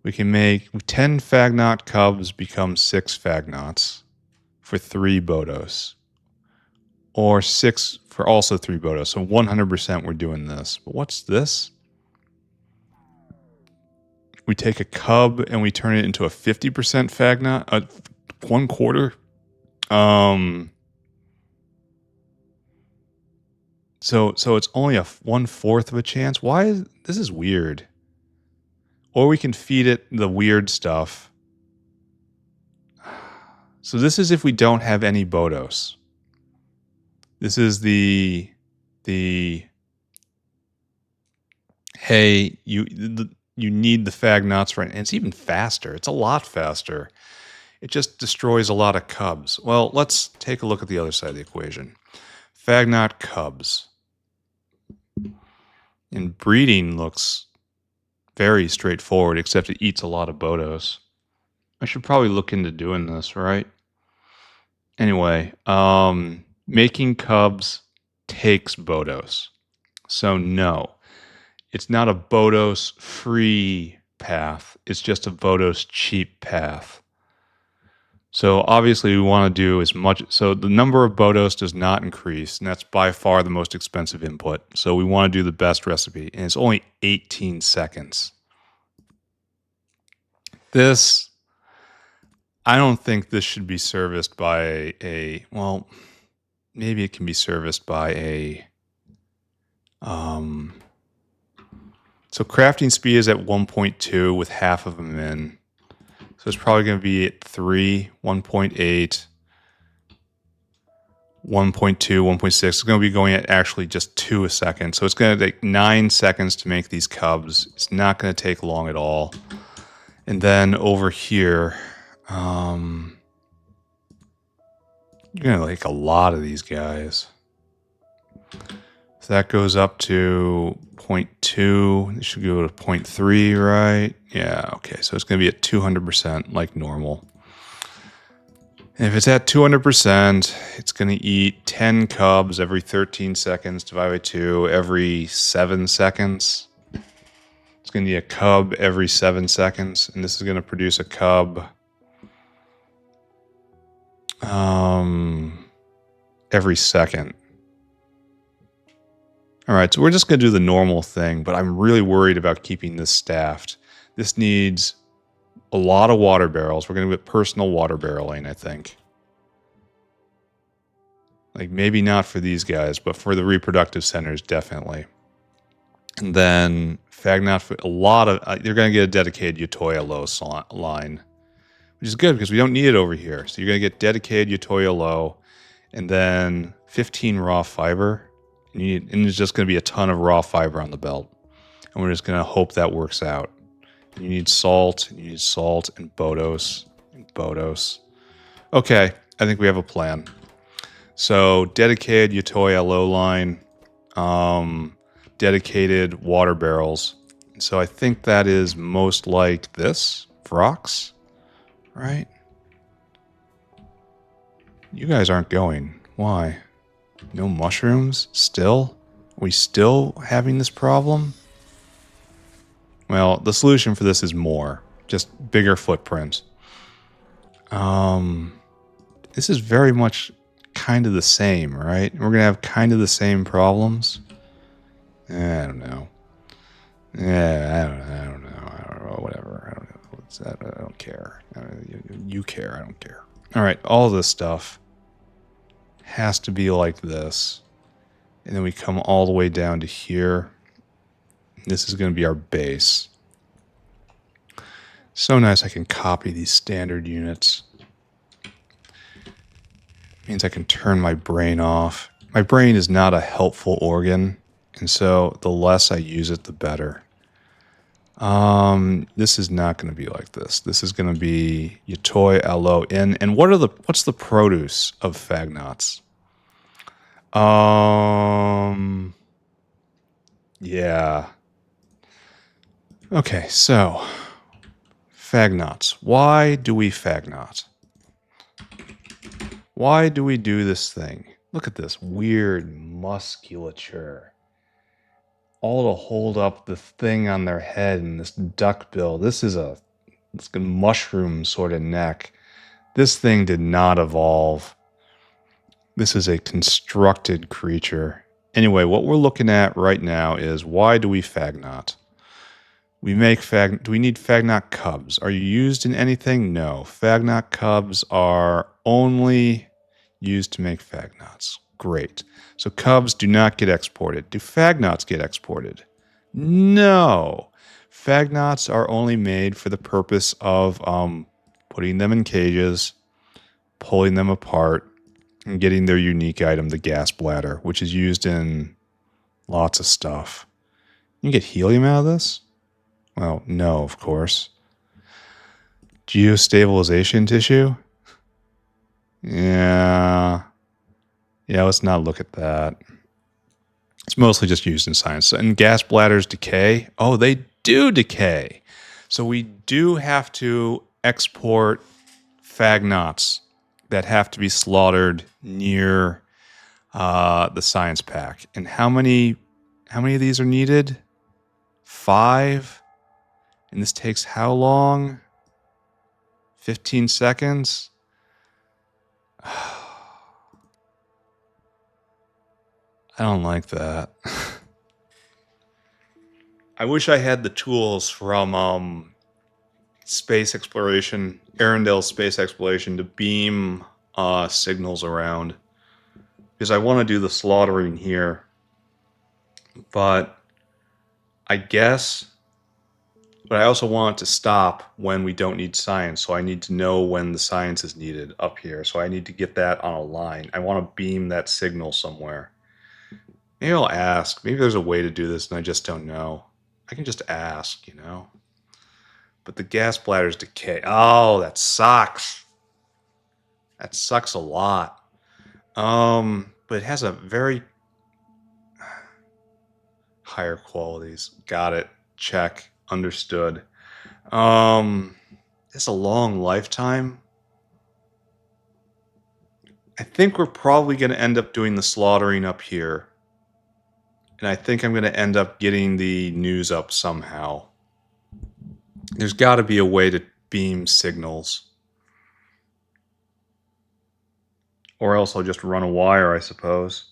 We can make 10 Phagnot cubs become 6 Phagnots for 3 Bodos. Or 6 for also 3 Bodos. So 100% we're doing this. But what's this? We take a cub and we turn it into a 50% Phagnot. 1 quarter. So it's only a 1/4 of a chance. Why is this is weird? Or we can feed it the weird stuff. So this is if we don't have any Bodos. This is the hey, you need the Phagnots right, and it's even faster. It's a lot faster. It just destroys a lot of cubs. Well, let's take a look at the other side of the equation. Phagnot cubs. And breeding looks very straightforward, except it eats a lot of Bodos. I should probably look into doing this, right? Anyway, making cubs takes Bodos. So no, it's not a Bodos free path. It's just a Bodos cheap path. So obviously we want to do as much. So the number of Bodos does not increase, and that's by far the most expensive input. So we want to do the best recipe, and it's only 18 seconds. This, I don't think this should be serviced by a, well, maybe it can be serviced by a, so crafting speed is at 1.2 with half of them in. So it's probably going to be at 3, 1.8, 1.2, 1.6. It's going to be going at actually just 2 a second. So it's going to take 9 seconds to make these cubs. It's not going to take long at all. And then over here, you're going to like a lot of these guys. So that goes up to 0.2. It should go to 0.3, right? Yeah, okay. So it's going to be at 200% like normal. And if it's at 200%, it's going to eat 10 cubs every 13 seconds divided by 2 every 7 seconds. It's going to eat a cub every 7 seconds. And this is going to produce a cub every second. All right, so we're just going to do the normal thing, but I'm really worried about keeping this staffed. This needs a lot of water barrels. We're going to get personal water barreling, I think. Like, maybe not for these guys, but for the reproductive centers, definitely. And then Phagnot, for a lot of, you're going to get a dedicated Utoya low line, which is good because we don't need it over here. So you're going to get dedicated Utoya low, and then 15 raw fiber. And there's just going to be a ton of raw fiber on the belt. And we're just going to hope that works out. You need salt, and Bodos, Okay, I think we have a plan. So, dedicated Utoya low line, dedicated water barrels. So I think that is most like this, Vrox, right? You guys aren't going. Why? No mushrooms? Still? Are we still having this problem? Well, the solution for this is more. Just bigger footprint. This is very much kind of the same, right? We're going to have kind of the same problems. I don't know. Yeah, I don't know. Whatever. I don't know. What's that? I don't care. You care. I don't care. All right. All this stuff has to be like this. And then we come all the way down to here. This is going to be our base. So nice I can copy these standard units. Means I can turn my brain off. My brain is not a helpful organ, and so the less I use it, the better. This is not going to be like this. This is going to be Yatoi, Aloe, in. And what's the produce of Phagnots? Yeah. Okay, so Phagnots. Why do we Phagnot? Why do we do this thing? Look at this weird musculature. All to hold up the thing on their head and this duckbill. This is a mushroom sort of neck. This thing did not evolve. This is a constructed creature. Anyway, what we're looking at right now is why do we Phagnot? Do we need Phagnot cubs? Are you used in anything? No. Phagnot cubs are only used to make Phagnots. Great. So cubs do not get exported. Do Phagnots get exported? No. Phagnots are only made for the purpose of putting them in cages, pulling them apart, and getting their unique item, the gas bladder, which is used in lots of stuff. You get helium out of this? Well, no, of course. Geostabilization tissue? Yeah, let's not look at that. It's mostly just used in science. And gas bladders decay? Oh, they do decay. So we do have to export Phagnots that have to be slaughtered near the science pack. And how many of these are needed? 5? And this takes how long? 15 seconds? I don't like that. I wish I had the tools from space exploration, Arendelle space exploration, to beam signals around. Because I want to do the slaughtering here. But I guess... But I also want it to stop when we don't need science. So I need to know when the science is needed up here. So I need to get that on a line. I want to beam that signal somewhere. Maybe I'll ask. Maybe there's a way to do this and I just don't know. I can just ask, you know. But the gas bladders decay. Oh, that sucks. That sucks a lot. But it has a very higher qualities. Got it. Check. Understood. It's a long lifetime. I think we're probably going to end up doing the slaughtering up here. And I think I'm going to end up getting the news up somehow. There's got to be a way to beam signals. Or else I'll just run a wire, I suppose.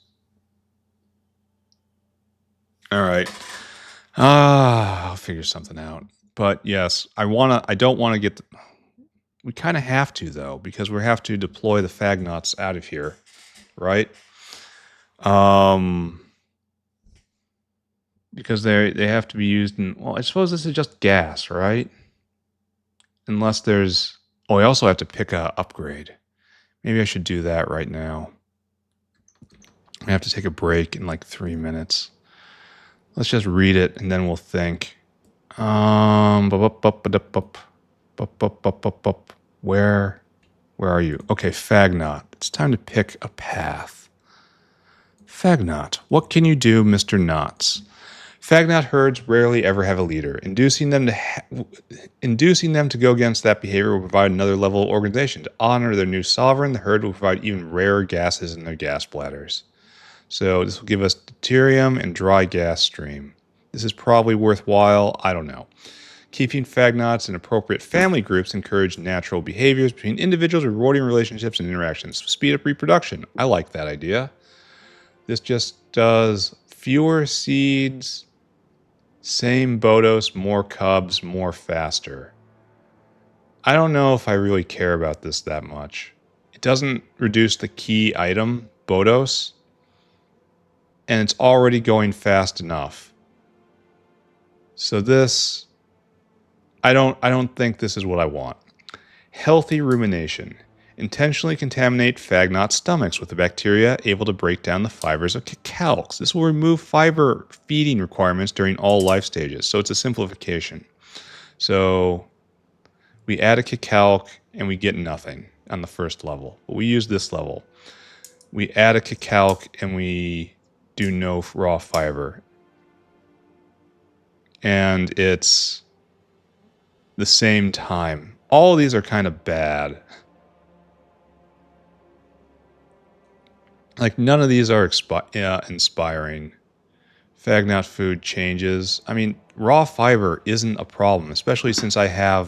All right. I'll figure something out. But yes, I don't want to get... We kind of have to, though, because we have to deploy the Phagnots out of here, right? Because they have to be used in... Well, I suppose this is just gas, right? Unless there's... Oh, I also have to pick a upgrade. Maybe I should do that right now. I have to take a break in like 3 minutes. Let's just read it and then we'll think. Where are you? Okay, Phagnot. It's time to pick a path. Phagnot. What can you do, Mr. Knots? Phagnot herds rarely ever have a leader. Inducing them to go against that behavior will provide another level of organization. To honor their new sovereign, the herd will provide even rarer gases in their gas bladders. So this will give us deuterium and dry gas stream. This is probably worthwhile. I don't know. Keeping Phagnots in appropriate family groups encourage natural behaviors between individuals, rewarding relationships and interactions. Speed up reproduction. I like that idea. This just does fewer seeds, same Bodos, more cubs, more faster. I don't know if I really care about this that much. It doesn't reduce the key item, Bodos, and it's already going fast enough. So this, I don't think this is what I want. Healthy rumination. Intentionally contaminate Phagnot stomachs with the bacteria able to break down the fibers of cacalcs. This will remove fiber feeding requirements during all life stages. So it's a simplification. So we add a cacalc and we get nothing on the first level. But we use this level. We add a cacalc and we do no raw fiber. And it's the same time. All of these are kind of bad. Like, none of these are inspiring. Phagnot food changes. I mean, raw fiber isn't a problem, especially since I have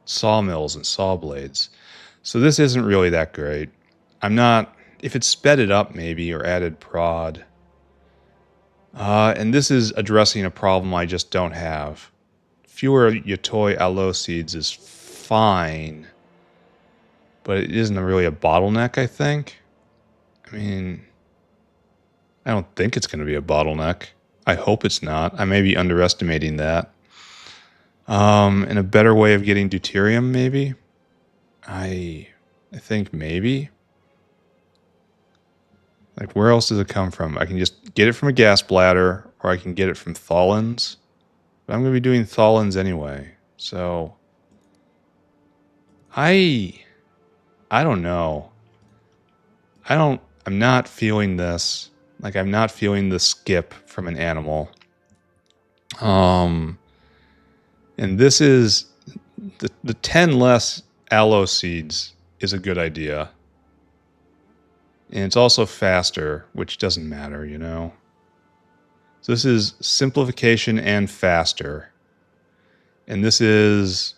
sawmills and saw blades. So this isn't really that great. I'm not... If it sped it up, maybe, or added prod. And this is addressing a problem I just don't have. Fewer Yotoi aloe seeds is fine, but it isn't really a bottleneck, I think. I mean, I don't think it's going to be a bottleneck. I hope it's not. I may be underestimating that. And a better way of getting deuterium, maybe? I think maybe. Like, where else does it come from? I can just get it from a gas bladder, or I can get it from tholins. But I'm going to be doing tholins anyway. So, I don't know. I'm not feeling this. Like, I'm not feeling the skip from an animal. And this is the 10 less aloe seeds is a good idea. And it's also faster, which doesn't matter, you know. So this is simplification and faster. And this is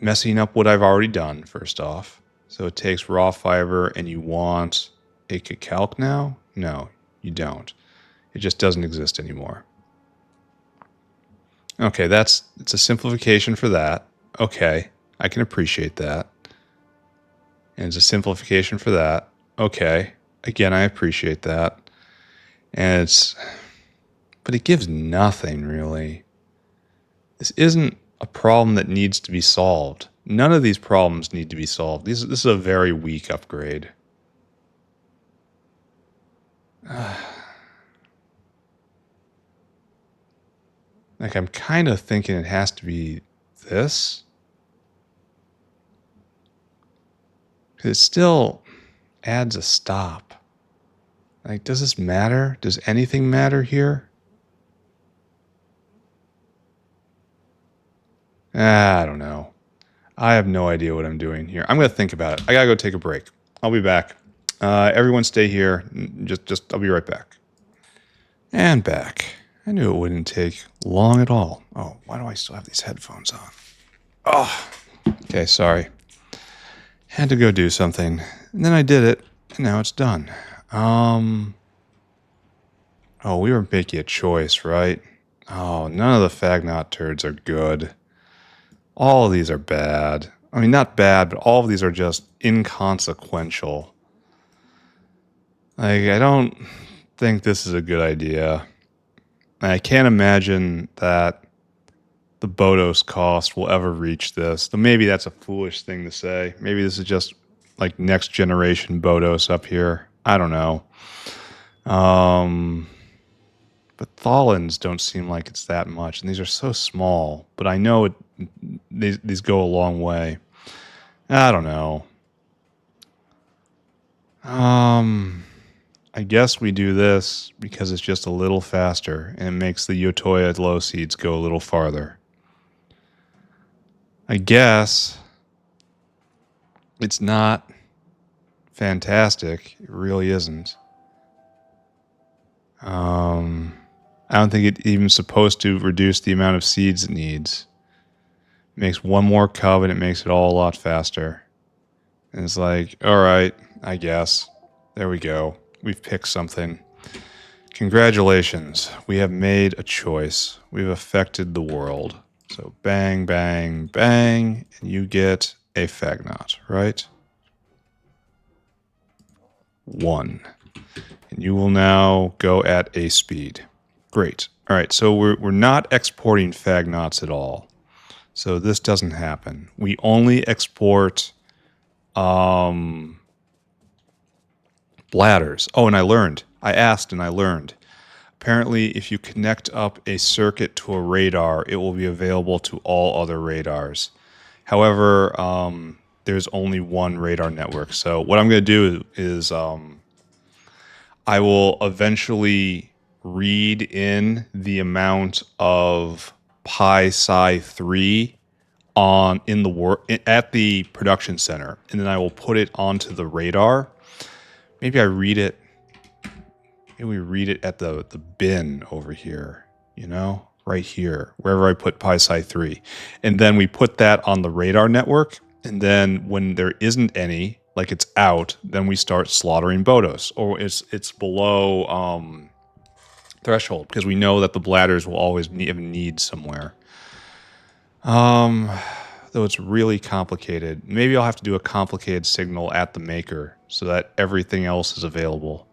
messing up what I've already done, first off. So it takes raw fiber, and you want a cacalc now? No, you don't. It just doesn't exist anymore. Okay, it's a simplification for that. Okay, I can appreciate that. And it's a simplification for that. Okay, again, I appreciate that. But it gives nothing, really. This isn't a problem that needs to be solved. None of these problems need to be solved. This is a very weak upgrade. Like, I'm kind of thinking it has to be this. It still adds a stop. Like, does this matter? Does anything matter here? I don't know. I have no idea what I'm doing here. I'm going to think about it. I got to go take a break. I'll be back. Everyone stay here. I'll be right back. And back. I knew it wouldn't take long at all. Oh, why do I still have these headphones on? Oh, okay, sorry. Had to go do something. And then I did it, and now it's done. Oh, we were making a choice, right? Oh, none of the Phagnot turds are good. All of these are bad. I mean, not bad, but all of these are just inconsequential. Like, I don't think this is a good idea. I can't imagine that the Bodos cost will ever reach this. Though maybe that's a foolish thing to say. Maybe this is just like next generation Bodos up here. I don't know. But tholins don't seem like it's that much, and these are so small. But I know these go a long way. I don't know. I guess we do this because it's just a little faster, and it makes the Yotoya low seeds go a little farther. I guess it's not fantastic. It really isn't. I don't think it's even supposed to reduce the amount of seeds it needs. It makes one more cub and it makes it all a lot faster. And it's like, all right, I guess. There we go. We've picked something. Congratulations. We have made a choice. We've affected the world. So bang, bang, bang, and you get a Phagnot, right? 1. And you will now go at a speed. Great. All right, so we're not exporting Phagnots at all. So this doesn't happen. We only export bladders. Oh, and I asked and I learned. Apparently, if you connect up a circuit to a radar, it will be available to all other radars. However, there's only one radar network. So what I'm going to do is I will eventually read in the amount of pi psi 3 at the production center, and then I will put it onto the radar. Maybe I read it. Maybe we read it at the bin over here, right here, wherever I put pi psi 3. And then we put that on the radar network. And then when there isn't any, like it's out, then we start slaughtering Bodos, or it's below threshold, because we know that the bladders will always need somewhere. Though it's really complicated. Maybe I'll have to do a complicated signal at the maker so that everything else is available.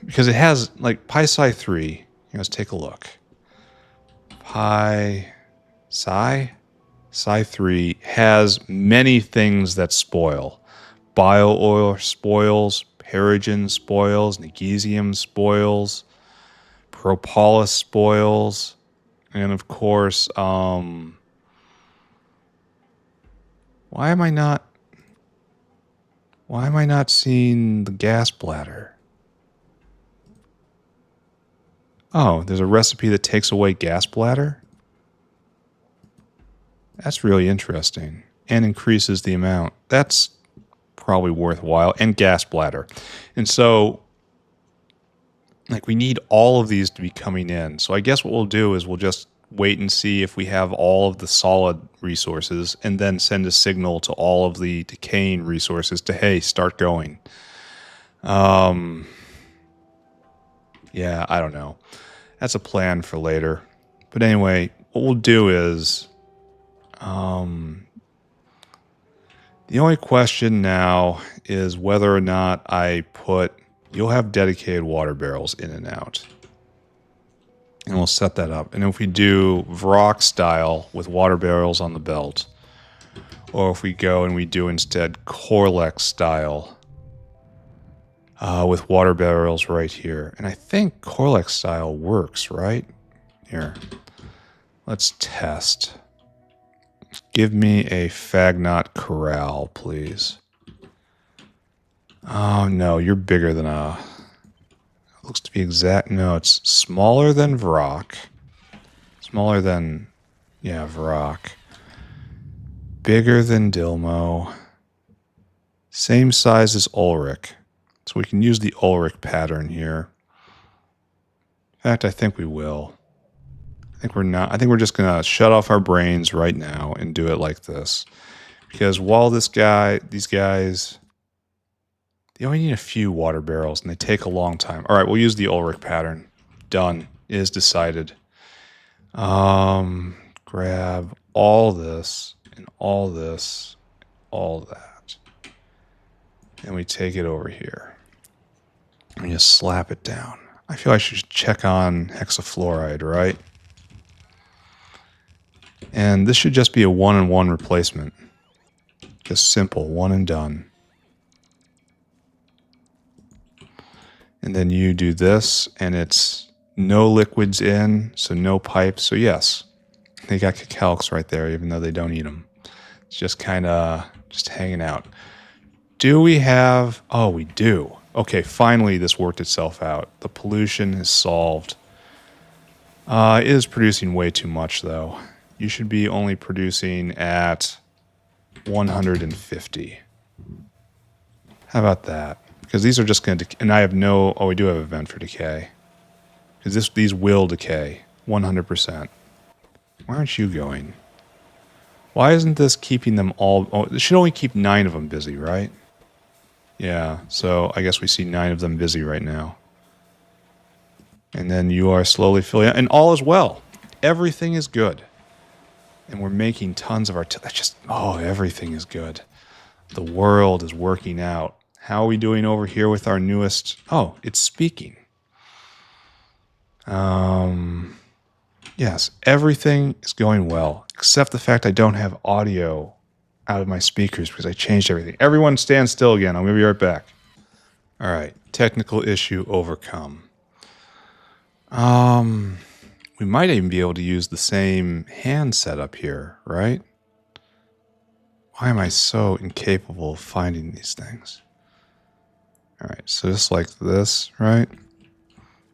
Because it has, like, pi psi 3. Let's take a look. Pi psi 3 has many things that spoil. Bio-oil spoils, perogen spoils, magnesium spoils, propolis spoils, and of course, why am I not seeing the gas bladder? Oh, there's a recipe that takes away gas bladder? That's really interesting. And increases the amount. That's probably worthwhile. And gas bladder. And so, like, we need all of these to be coming in. So I guess what we'll do is we'll just wait and see if we have all of the solid resources, and then send a signal to all of the decaying resources to, hey, start going. Yeah, I don't know. That's a plan for later. But anyway, what we'll do is, the only question now is whether or not you'll have dedicated water barrels in and out. And we'll set that up. And if we do Vrock style with water barrels on the belt, or if we go and we do instead Corlex style with water barrels right here. And I think Corlex style works, right? Here. Let's test. Give me a Phagnot corral, please. Oh, no, you're bigger than a... It looks to be exact... No, it's smaller than Vrock. Smaller than... Yeah, Vrock. Bigger than Dilmo. Same size as Ulrich. So we can use the Ulrich pattern here. In fact, I think we will. I think we're just going to shut off our brains right now and do it like this. Because while these guys, they only need a few water barrels and they take a long time. All right, we'll use the Ulrich pattern. Done. It is decided. Grab all this and all this, all that. And we take it over here. And just slap it down. I feel I should check on hexafluoride, right? And this should just be a one-on-one replacement. Just simple, one and done. And then you do this, and it's no liquids in, so no pipes. So yes, they got cacalcs right there, even though they don't eat them. It's just kind of just hanging out. Do we have... Oh, we do. Okay, finally this worked itself out. The pollution is solved. It is producing way too much, though. You should be only producing at 150. How about that? Because these are just going to... And I have no... Oh, we do have a vent for decay. Because these will decay. 100%. Why aren't you going? Why isn't this keeping them all... Oh, it should only keep 9 of them busy, right? Yeah, so I guess we see 9 of them busy right now. And then you are slowly filling out. And all is well. Everything is good. And we're making tons of everything is good. The world is working out. How are we doing over here with our newest... Oh, it's speaking. Yes, everything is going well. Except the fact I don't have audio out of my speakers because I changed everything. Everyone stand still again. I'm going to be right back. All right. Technical issue overcome. We might even be able to use the same hand setup here, right? Why am I so incapable of finding these things? All right. So just like this, right?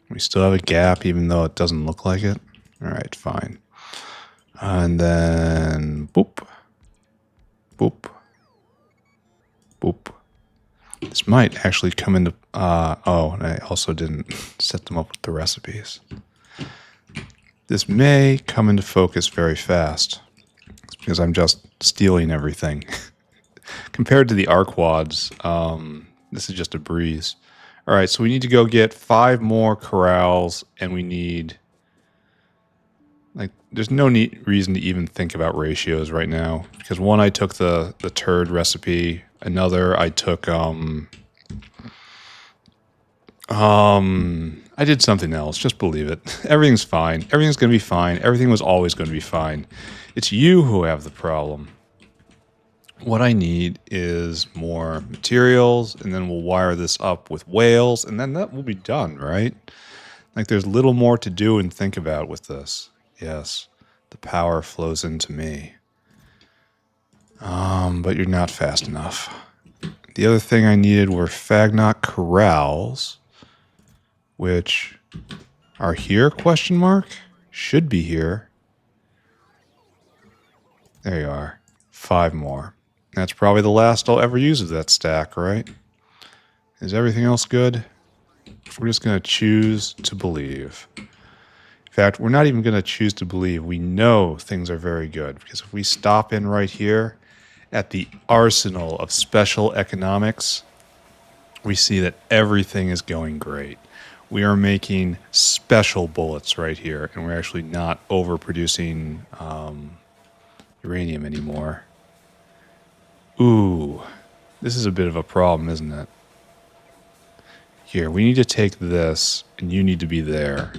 We still have a gap even though it doesn't look like it. All right, fine. And then boop, boop, boop. This might actually come into... oh, and I also didn't set them up with the recipes. This may come into focus very fast. It's because I'm just stealing everything. Compared to the Arquads, this is just a breeze. All right, so we need to go get 5 more corrals, and we need... Like, there's no reason to even think about ratios right now. Because one, I took the turd recipe. Another, I took... I did something else. Just believe it. Everything's fine. Everything's going to be fine. Everything was always going to be fine. It's you who have the problem. What I need is more materials, and then we'll wire this up with whales, and then that will be done, right? Like, there's little more to do and think about with this. Yes, the power flows into me. But you're not fast ugh. The other thing I needed were Phagnot corrals, which are here, question mark? Should be here. There you are. 5 more. That's probably the last I'll ever use of that stack, right? Is everything else good? We're just going to choose to believe. In fact, we're not even going to choose to believe. We know things are very good. Because if we stop in right here at the arsenal of special economics, we see that everything is going great. We are making special bullets right here. And we're actually not overproducing uranium anymore. Ooh, this is a bit of a problem, isn't it? Here, we need to take this, and you need to be there.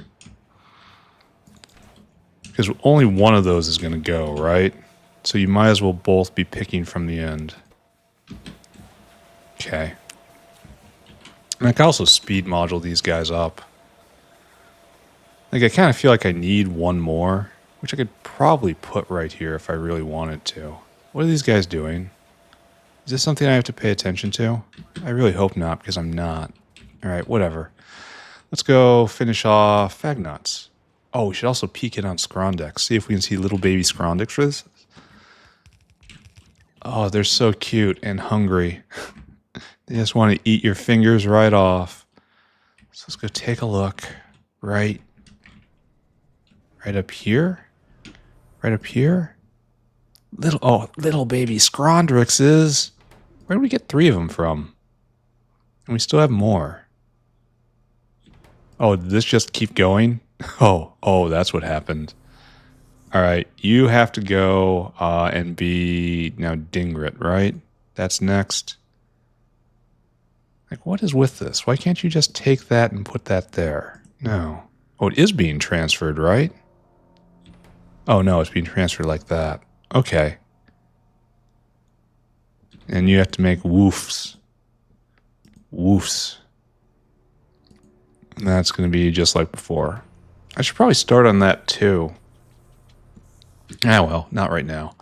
Because only one of those is going to go, right? So you might as well both be picking from the end. Okay. And I can also speed module these guys up. Like, I kind of feel like I need one more, which I could probably put right here if I really wanted to. What are these guys doing? Is this something I have to pay attention to? I really hope not, because I'm not. All right, whatever. Let's go finish off Phagnots. Oh, we should also peek in on Scrondrixes. See if we can see little baby Scrondrixes. Oh, they're so cute and hungry. They just want to eat your fingers right off. So let's go take a look. Right up here? Right up here? Little baby Scrondrixes. Where did we get 3 of them from? And we still have more. Oh, did this just keep going? Oh, that's what happened. All right, you have to go and be now Dingrit, right? That's next. Like, what is with this? Why can't you just take that and put that there? No. Oh, it is being transferred, right? Oh, no, it's being transferred like that. Okay. And you have to make woofs. Woofs. And that's going to be just like before. I should probably start on that too. Ah, well, not right now.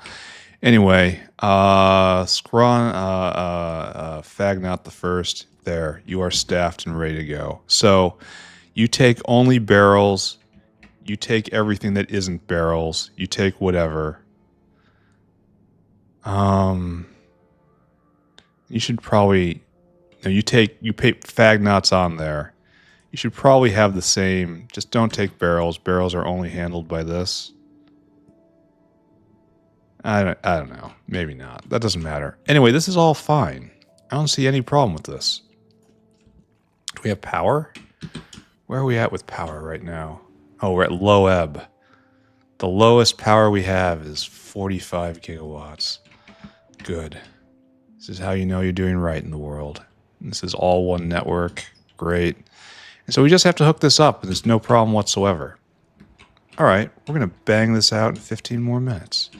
Anyway, Phagnot the first. There, you are staffed and ready to go. So, you take only barrels. You take everything that isn't barrels. You take whatever. You should probably... No, you pay Phagnots on there. You should probably have the same. Just don't take barrels. Barrels are only handled by this. I don't know. Maybe not. That doesn't matter. Anyway, this is all fine. I don't see any problem with this. Do we have power? Where are we at with power right now? Oh, we're at low ebb. The lowest power we have is 45 gigawatts. Good. This is how you know you're doing right in the world. This is all one network. Great. And so we just have to hook this up, and there's no problem whatsoever. All right, we're going to bang this out in 15 more minutes.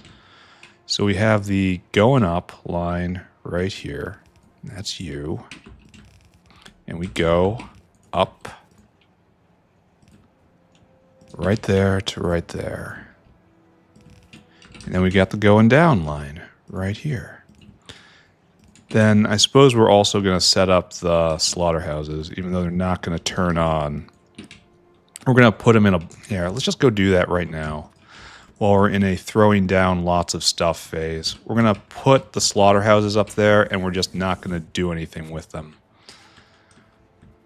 So we have the going up line right here. That's you. And we go up right there to right there. And then we got the going down line right here. Then I suppose we're also going to set up the slaughterhouses, even though they're not going to turn on. We're going to put them in a... Here, let's just go do that right now. While we're in a throwing down lots of stuff phase. We're going to put the slaughterhouses up there, and we're just not going to do anything with them.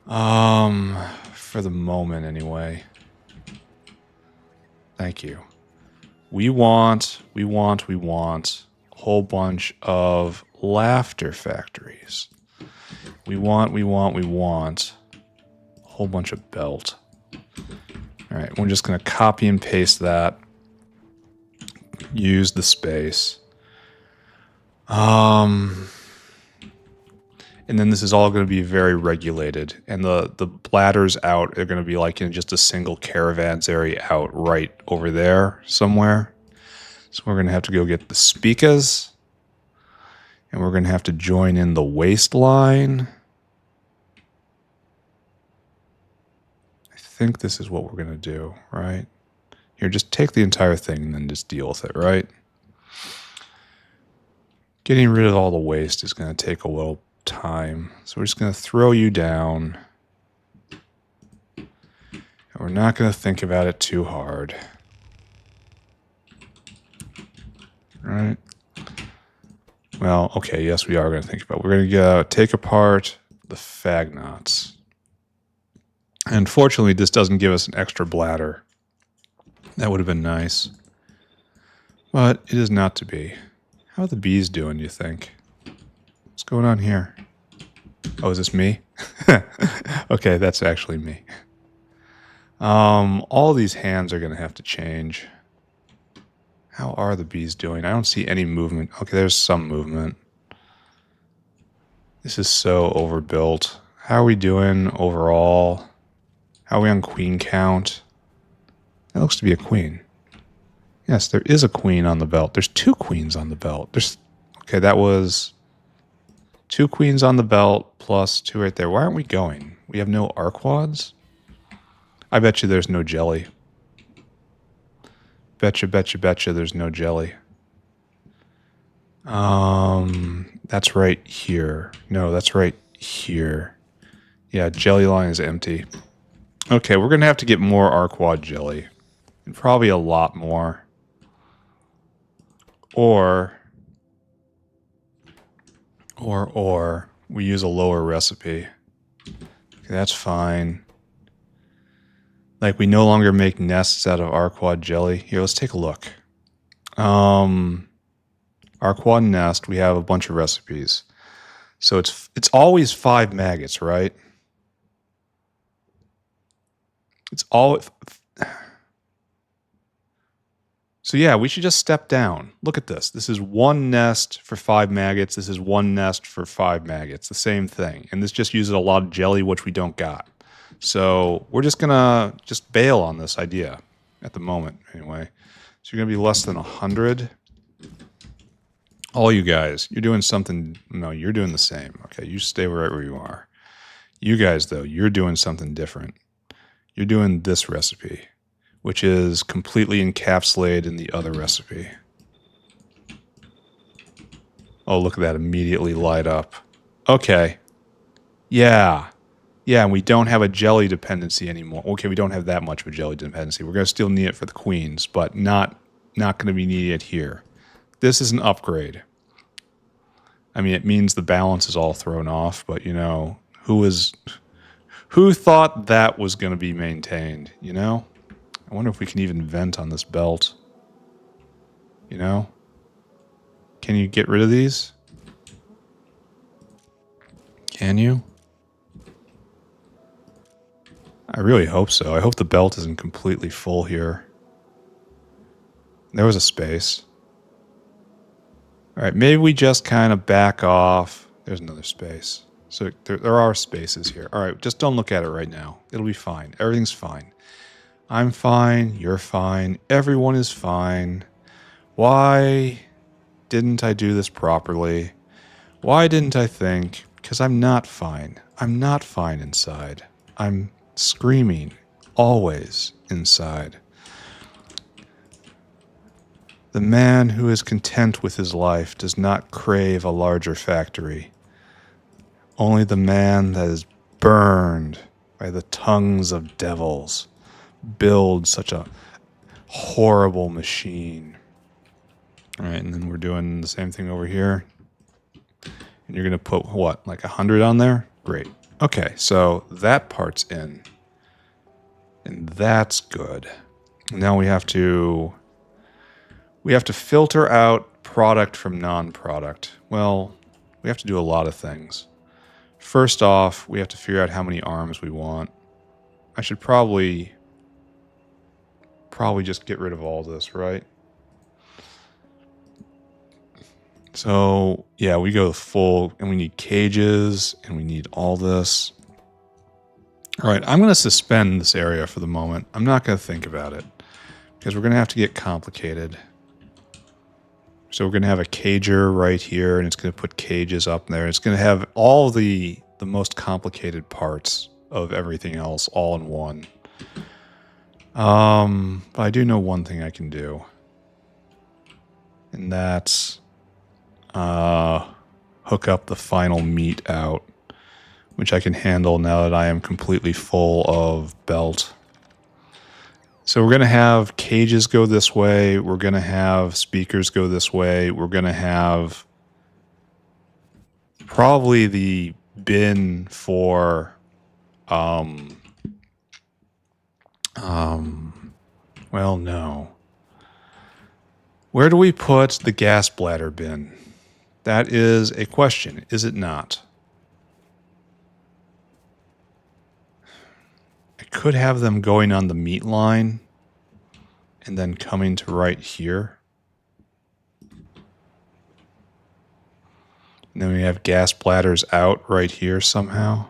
For the moment, anyway. Thank you. We want a whole bunch of laughter factories. We want a whole bunch of belt. Alright, we're just going to copy and paste that. Use the space. And then this is all going to be very regulated. And the bladders out are going to be like in just a single caravanserai out right over there somewhere. So we're going to have to go get the speakers. And we're going to have to join in the waistline. I think this is what we're going to do, right? Here, just take the entire thing and then just deal with it, right? Getting rid of all the waste is going to take a little time. So we're just going to throw you down. And we're not going to think about it too hard. Right? Well, okay, yes, we are going to think about it. We're going to go take apart the Phagnots. Unfortunately, this doesn't give us an extra bladder. That would have been nice. But it is not to be. How are the bees doing, do you think? What's going on here? Oh, is this me? Okay, that's actually me. All these hands are going to have to change. How are the bees doing? I don't see any movement. Okay, there's some movement. This is so overbuilt. How are we doing overall? How are we on queen count? That looks to be a queen. Yes, there is a queen on the belt. There's 2 queens on the belt. Okay, that was 2 queens on the belt plus 2 right there. Why aren't we going? We have no arquads? I bet you there's no jelly. Betcha there's no jelly. That's right here. No, that's right here. Yeah, jelly line is empty. Okay, we're going to have to get more arquad jelly. And probably a lot more. Or we use a lower recipe. Okay, that's fine. Like, we no longer make nests out of arquad jelly. Here, let's take a look. Arquad nest, we have a bunch of recipes. So it's always 5 maggots, right? It's always... So yeah, we should just step down. Look at this. This is 1 nest for 5 maggots. This is 1 nest for 5 maggots. The same thing. And this just uses a lot of jelly, which we don't got. So we're just going to bail on this idea at the moment, anyway. So you're going to be less than 100. All you guys, you're doing something... No, you're doing the same. Okay, you stay right where you are. You guys, though, you're doing something different. You're doing this recipe, which is completely encapsulated in the other recipe. Oh, look at that immediately light up. Okay. Yeah. Yeah, and we don't have a jelly dependency anymore. Okay, we don't have that much of a jelly dependency. We're going to still need it for the queens, but not going to be needed here. This is an upgrade. I mean, it means the balance is all thrown off, but, you know, who thought that was going to be maintained, you know? I wonder if we can even vent on this belt. You know? Can you get rid of these? Can you? I really hope so. I hope the belt isn't completely full here. There was a space. Alright, maybe we just kind of back off. There's another space. So there are spaces here. Alright, just don't look at it right now. It'll be fine. Everything's fine. I'm fine. You're fine. Everyone is fine. Why didn't I do this properly? Why didn't I think? Because I'm not fine. I'm not fine inside. I'm screaming always inside. The man who is content with his life does not crave a larger factory. Only the man that is burned by the tongues of devils builds such a horrible machine. All right, and then we're doing the same thing over here. And you're going to put, what, like 100 on there? Great. Okay, so that part's in. And that's good. Now we have to filter out product from non-product. Well, we have to do a lot of things. First off, we have to figure out how many arms we want. I should probably just get rid of all this, right? So, yeah, we go full, and we need cages, and we need all this. All right, I'm going to suspend this area for the moment. I'm not going to think about it, because we're going to have to get complicated. So we're going to have a cager right here, and it's going to put cages up there. It's going to have all the most complicated parts of everything else all in one. But I do know one thing I can do. And that's hook up the final meat out, which I can handle now that I am completely full of belt. So we're going to have cages go this way. We're going to have speakers go this way. We're going to have probably the bin for well, no. Where do we put the gas bladder bin? That is a question, is it not? I could have them going on the meat line and then coming to right here. And then we have gas bladders out right here somehow.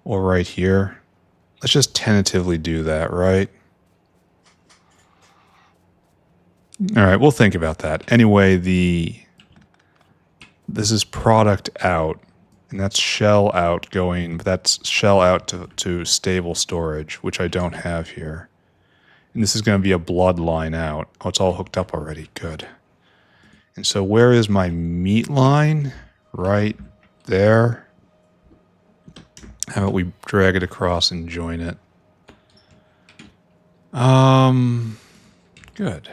Or right here. Let's just tentatively do that, right? All right, we'll think about that. Anyway, this is product out, and that's shell out going, but that's shell out to stable storage, which I don't have here. And this is going to be a blood line out. Oh, it's all hooked up already. Good. And so where is my meat line? Right there. How about we drag it across and join it? Good.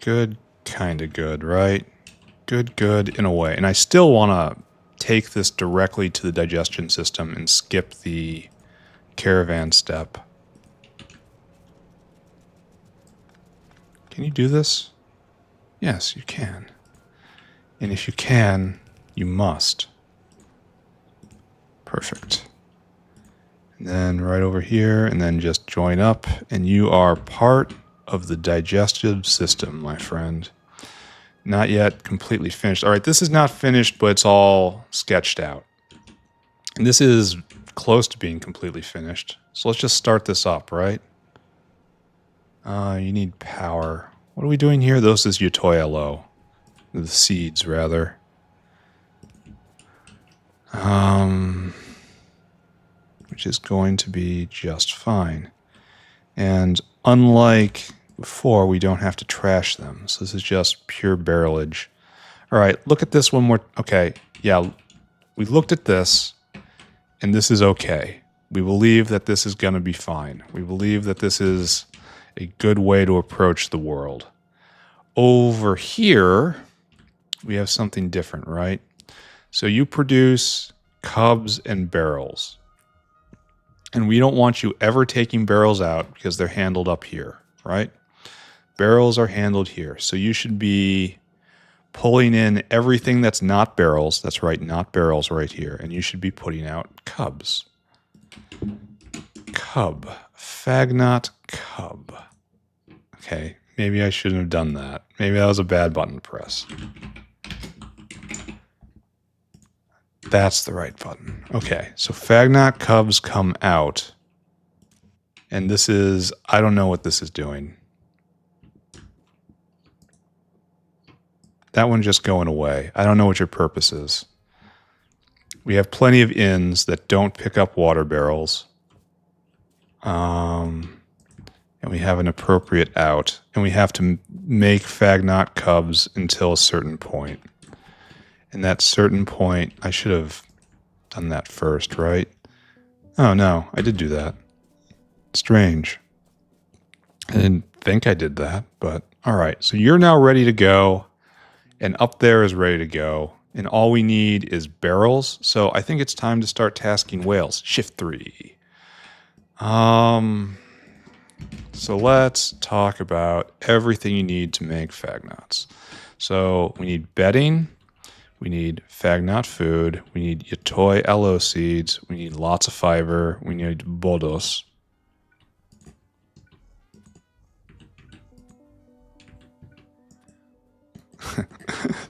Good, kind of good, right? Good in a way. And I still want to take this directly to the digestion system and skip the caravan step. Can you do this? Yes, you can. And if you can, you must. Perfect. And then right over here, and then just join up, and you are part of the digestive system, my friend. Not yet completely finished. All right, this is not finished, but it's all sketched out. And this is close to being completely finished. So let's just start this up, right? You need power. What are we doing here? This is Utoyalo. The seeds, rather. Which is going to be just fine. And unlike before, we don't have to trash them. So this is just pure barrelage. All right, look at this one more. Okay, yeah, we looked at this, and this is okay. We believe that this is going to be fine. We believe that this is a good way to approach the world. Over here, we have something different, right? So you produce cubs and barrels. And we don't want you ever taking barrels out because they're handled up here, right? Barrels are handled here. So you should be pulling in everything that's not barrels. That's right, not barrels right here. And you should be putting out cubs. Cub. Phagnot cub. Okay, maybe I shouldn't have done that. Maybe that was a bad button to press. That's the right button. Okay, so Phagnot cubs come out. And this is, I don't know what this is doing. That one's just going away. I don't know what your purpose is. We have plenty of inns that don't pick up water barrels. And we have an appropriate out. And we have to make Phagnot cubs until a certain point. And that certain point, I should have done that first, right? Oh, no, I did do that. Strange. I didn't think I did that, but all right. So you're now ready to go. And up there is ready to go. And all we need is barrels. So I think it's time to start tasking whales. Shift 3. So let's talk about everything you need to make Phagnots. So we need bedding. We need Phagnot food. We need Yatoi aloe seeds. We need lots of fiber. We need bodos.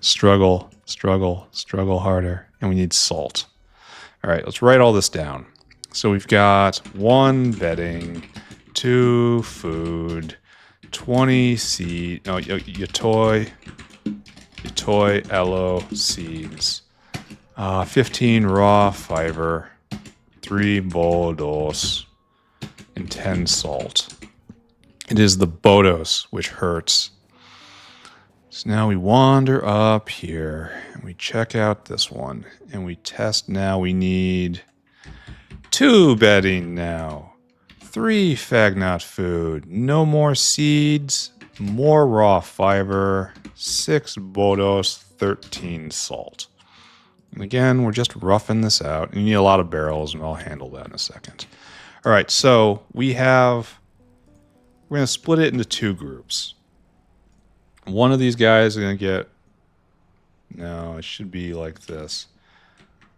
Struggle harder. And we need salt. All right, let's write all this down. So we've got 1 bedding, 2 food, 20 seed. No, Yatoi aloe seeds, 15 raw fiber, 3 bodos, and 10 salt. It is the bodos which hurts. So now we wander up here and we check out this one and we test. Now we need 2 bedding now, 3 Phagnot food, no more seeds, more raw fiber, 6 bodos, 13 salt. And again, we're just roughing this out. You need a lot of barrels, and I'll handle that in a second. All right, so we're going to split it into 2 groups. One of these guys is going to get, no, it should be like this.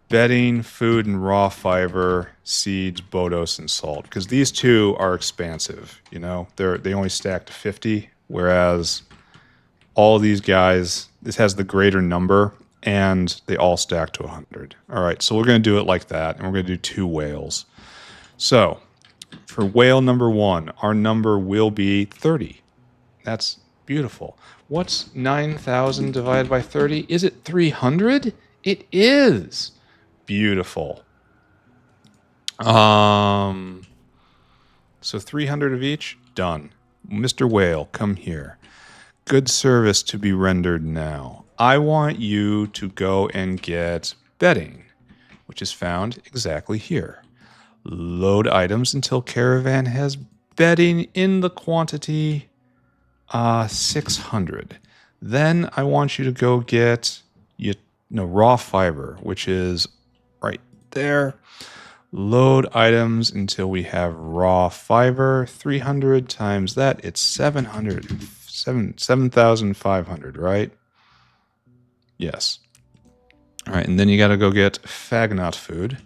Bedding, food, and raw fiber, seeds, bodos, and salt. Because these 2 are expansive, you know? They only stack to 50, whereas all these guys, this has the greater number, and they all stack to 100. All right, so we're going to do it like that, and we're going to do 2 whales. So, for whale number 1, our number will be 30. That's beautiful. What's 9,000 divided by 30? Is it 300? It is. Beautiful. So 300 of each, done. Mr. Whale, come here. Good service to be rendered now. I want you to go and get bedding, which is found exactly here. Load items until caravan has bedding in the quantity 600. Then I want you to go get raw fiber, which is right there. Load items until we have raw fiber. 300 times that, it's 7,500, right? Yes. All right, and then you got to go get Phagnot food,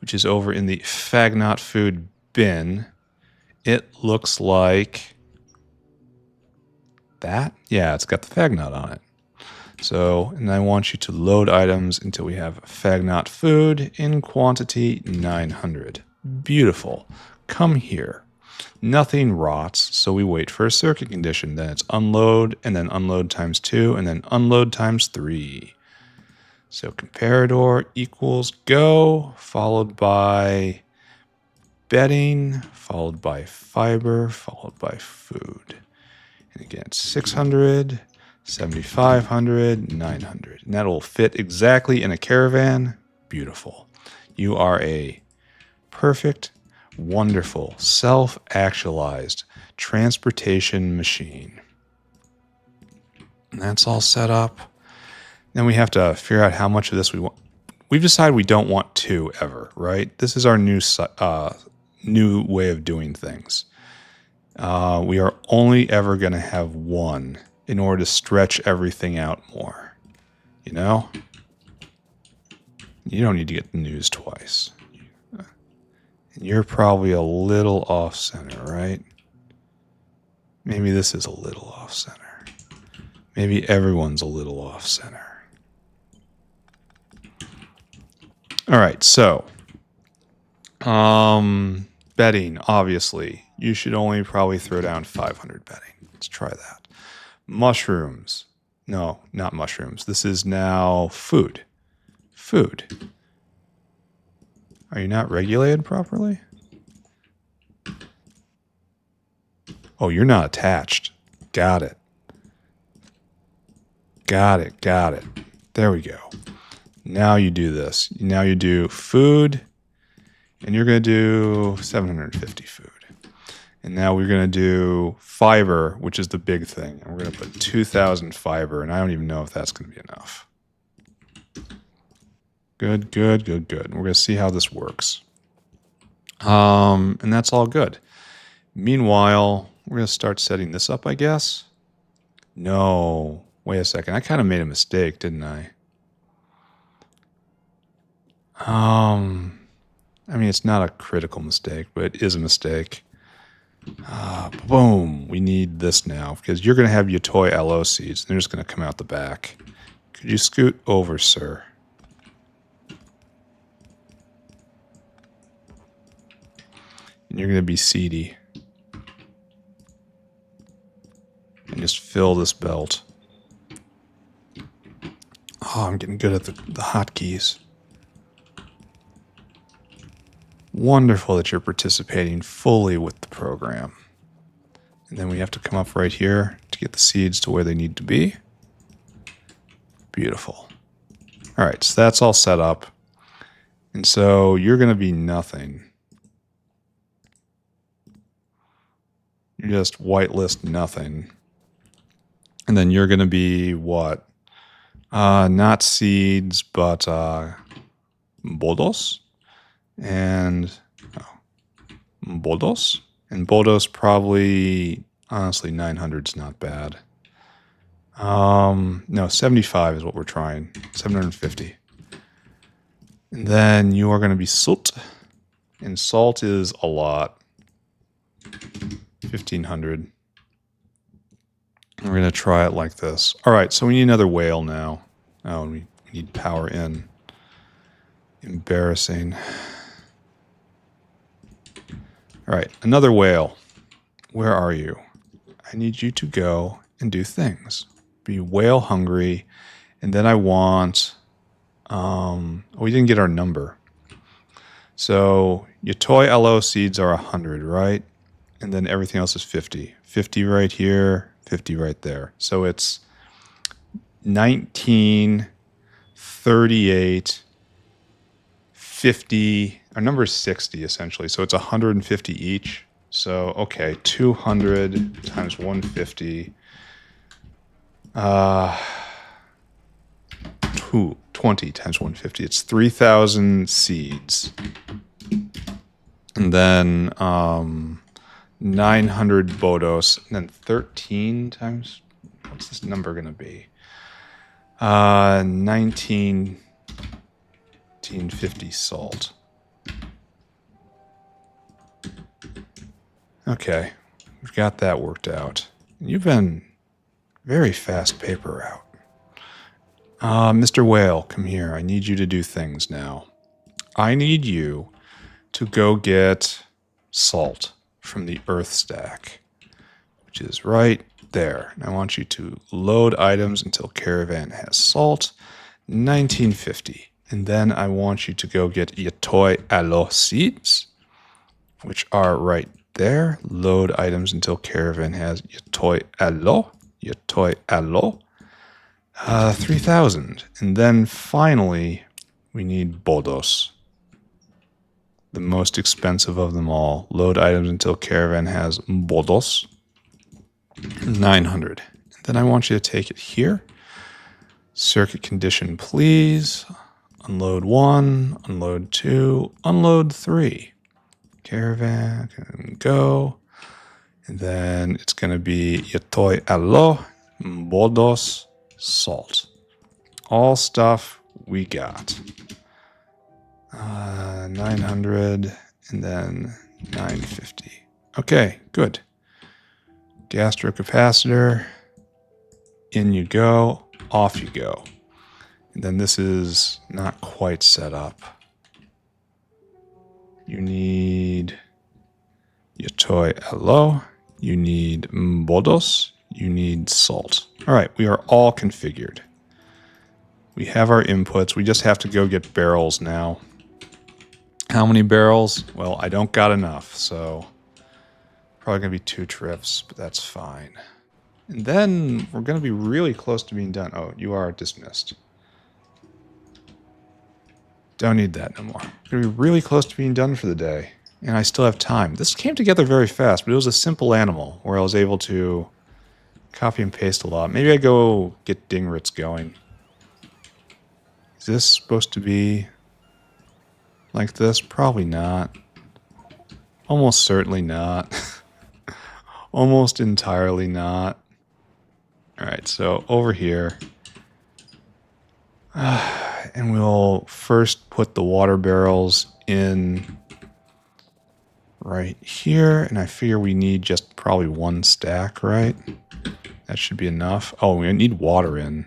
which is over in the Phagnot food bin. It looks like that. Yeah, it's got the Phagnot on it. So, and I want you to load items until we have Phagnot food in quantity 900. Beautiful. Come here. Nothing rots, so we wait for a circuit condition. Then it's unload, and then unload times 2, and then unload times 3. So comparador equals go, followed by bedding, followed by fiber, followed by food. And again, it's 600, 7,500, 900. And that'll fit exactly in a caravan. Beautiful. You are a perfect, wonderful, self-actualized transportation machine. And that's all set up. Then we have to figure out how much of this we want. We've decided we don't want 2 ever, right? This is our new way of doing things. We are only ever going to have 1 in order to stretch everything out more. You know? You don't need to get the news twice. And you're probably a little off center, right? Maybe this is a little off center. Maybe everyone's a little off center. All right, so bedding, obviously. You should only probably throw down 500 bedding. Let's try that. Mushrooms. No, not mushrooms. This is now food. Food. Are you not regulated properly? Oh, you're not attached. Got it. Got it. Got it. There we go. Now you do this. Now you do food, and you're going to do 750 food. And now we're going to do fiber, which is the big thing. And we're going to put 2,000 fiber, and I don't even know if that's going to be enough. Good, good, good, good. And we're going to see how this works. And that's all good. Meanwhile, we're going to start setting this up, I guess. No. Wait a second. I kind of made a mistake, didn't I? I mean, it's not a critical mistake, but it is a mistake. Boom. We need this now because you're going to have your toy LO seeds. They're just going to come out the back. Could you scoot over, sir? And you're going to be seedy. And just fill this belt. Oh, I'm getting good at the hotkeys. Wonderful that you're participating fully with the program. And then we have to come up right here to get the seeds to where they need to be. Beautiful. All right, so that's all set up. And so you're going to be nothing. You just whitelist nothing. And then you're going to be what? Not seeds, but bodos. And bodos. And bodos probably, honestly, 900's not bad. No, 75 is what we're trying. 750. And then you are going to be salt. And salt is a lot. 1,500. We're going to try it like this. All right, so we need another whale now. Oh, and we need power in. Embarrassing. All right, another whale. Where are you? I need you to go and do things. Be whale hungry. And then I want... we didn't get our number. So your toy LO seeds are 100, right? And then everything else is 50. 50 right here, 50 right there. So it's 19, 38, 50. Our number is 60, essentially. So it's 150 each. So, okay, 200 times 150. 20 times 150. It's 3,000 seeds. And then 900 bodos. And then 13 times... What's this number going to be? 1950 salt. Okay, we've got that worked out. You've been very fast paper route. Mr. Whale, come here. I need you to do things now. I need you to go get salt from the earth stack, which is right there. And I want you to load items until caravan has salt. 1950. And then I want you to go get your toy aloe seeds, which are right there. Load items until caravan has your toy aloe. Your toy aloe. 3,000. And then finally, we need bodos. The most expensive of them all. Load items until caravan has bodos. 900. And then I want you to take it here. Circuit condition, please. Unload 1, unload 2, unload 3. Caravan can go. And then it's going to be your toy aloe, bodos, salt. All stuff we got. 900 and then 950. Okay, good. Gastrocapacitor. In you go. Off you go. And then this is not quite set up. You need Yatoi hello. You need bodos. You need salt. All right, we are all configured. We have our inputs. We just have to go get barrels now. How many barrels? Well, I don't got enough, so probably going to be 2 trips, but that's fine. And then we're going to be really close to being done. Oh, you are dismissed. Don't need that no more. We're going to be really close to being done for the day. And I still have time. This came together very fast, but it was a simple animal where I was able to copy and paste a lot. Maybe I go get Dingrits going. Is this supposed to be like this? Probably not. Almost certainly not. Almost entirely not. Alright, so over here. And we'll first put the water barrels in right here. And I figure we need just probably 1 stack, right? That should be enough. Oh, we need water in.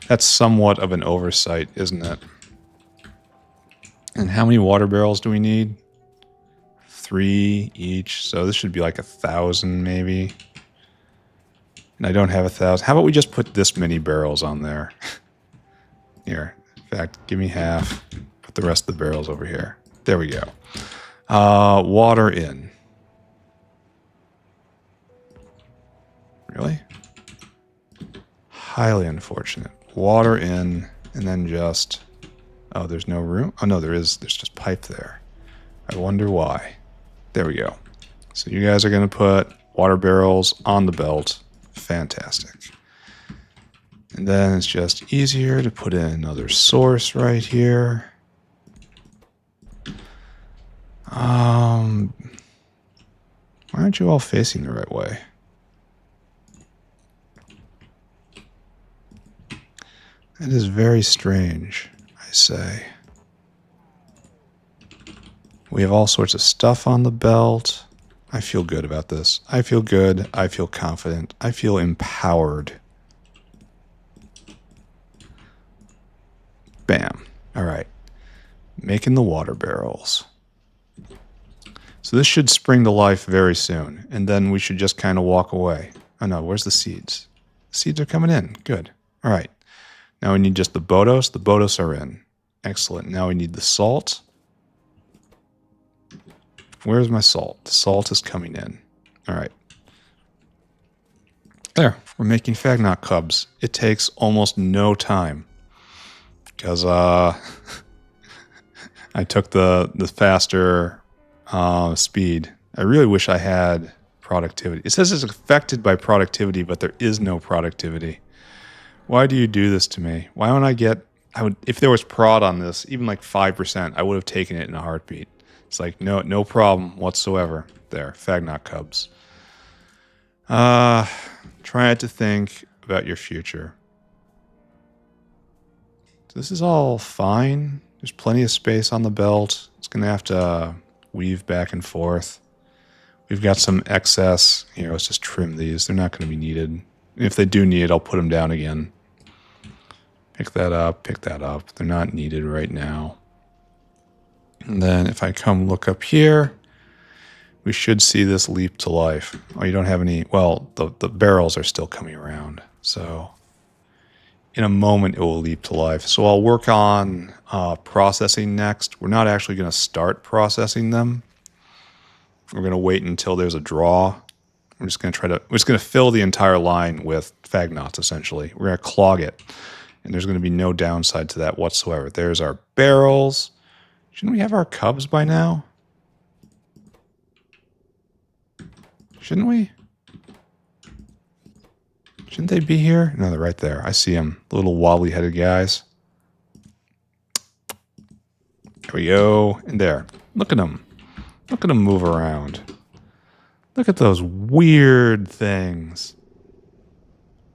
That's somewhat of an oversight, isn't it? And how many water barrels do we need? 3 each. So this should be like 1,000 maybe. And I don't have 1,000. How about we just put this many barrels on there? Here. In fact, give me half. Put the rest of the barrels over here. There we go. Water in. Really? Highly unfortunate. Water in, and then just... Oh, there's no room? Oh, no, there is. There's just pipe there. I wonder why. There we go. So you guys are going to put water barrels on the belt. Fantastic. And then it's just easier to put in another source right here. Why aren't you all facing the right way? That is very strange, I say. We have all sorts of stuff on the belt. I feel good about this. I feel good. I feel confident. I feel empowered. Bam. All right. Making the water barrels. So this should spring to life very soon. And then we should just kind of walk away. Oh no, where's the seeds? The seeds are coming in. Good. All right. Now we need just the bodos. The bodos are in. Excellent. Now we need the salt. Where's my salt? The salt is coming in. All right. There. We're making Phagnot cubs. It takes almost no time. Because I took the faster speed. I really wish I had productivity. It says it's affected by productivity, but there is no productivity. Why do you do this to me? Why don't I get... if there was prod on this, even like 5%, I would have taken it in a heartbeat. It's like, no problem whatsoever. There, Phagnot cubs. Try to think about your future. So this is all fine. There's plenty of space on the belt. It's going to have to weave back and forth. We've got some excess. Here, let's just trim these. They're not going to be needed. If they do need it, I'll put them down again. Pick that up, pick that up. They're not needed right now. And then if I come look up here, we should see this leap to life. Oh, you don't have any... Well, the barrels are still coming around. So in a moment, it will leap to life. So I'll work on processing next. We're not actually going to start processing them. We're going to wait until there's a draw. We're just going to fill the entire line with Phagnots, essentially. We're going to clog it. And there's going to be no downside to that whatsoever. There's our barrels. Shouldn't we have our cubs by now? Shouldn't we? Shouldn't they be here? No, they're right there. I see them. The little wobbly-headed guys. There we go. And there. Look at them. Look at them move around. Look at those weird things.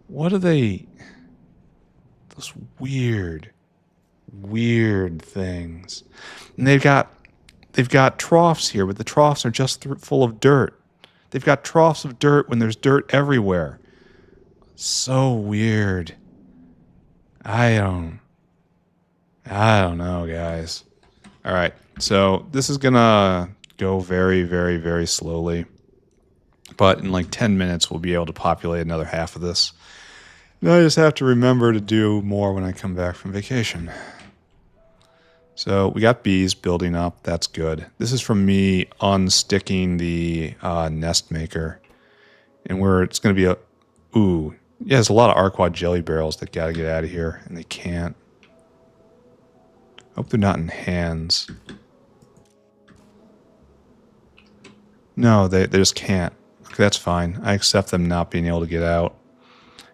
What are they... Those weird things. And they've got troughs here, but the troughs are just full of dirt. They've got troughs of dirt when there's dirt everywhere. So weird. I don't know, guys. All right, so this is gonna go very, very, very slowly. But in like 10 minutes, we'll be able to populate another half of this. And I just have to remember to do more when I come back from vacation. So we got bees building up. That's good. This is from me unsticking the nest maker. And it's going to be a... Ooh. Yeah, there's a lot of Arquad jelly barrels that got to get out of here. And they can't. Hope they're not in hands. No, they just can't. Okay, that's fine. I accept them not being able to get out.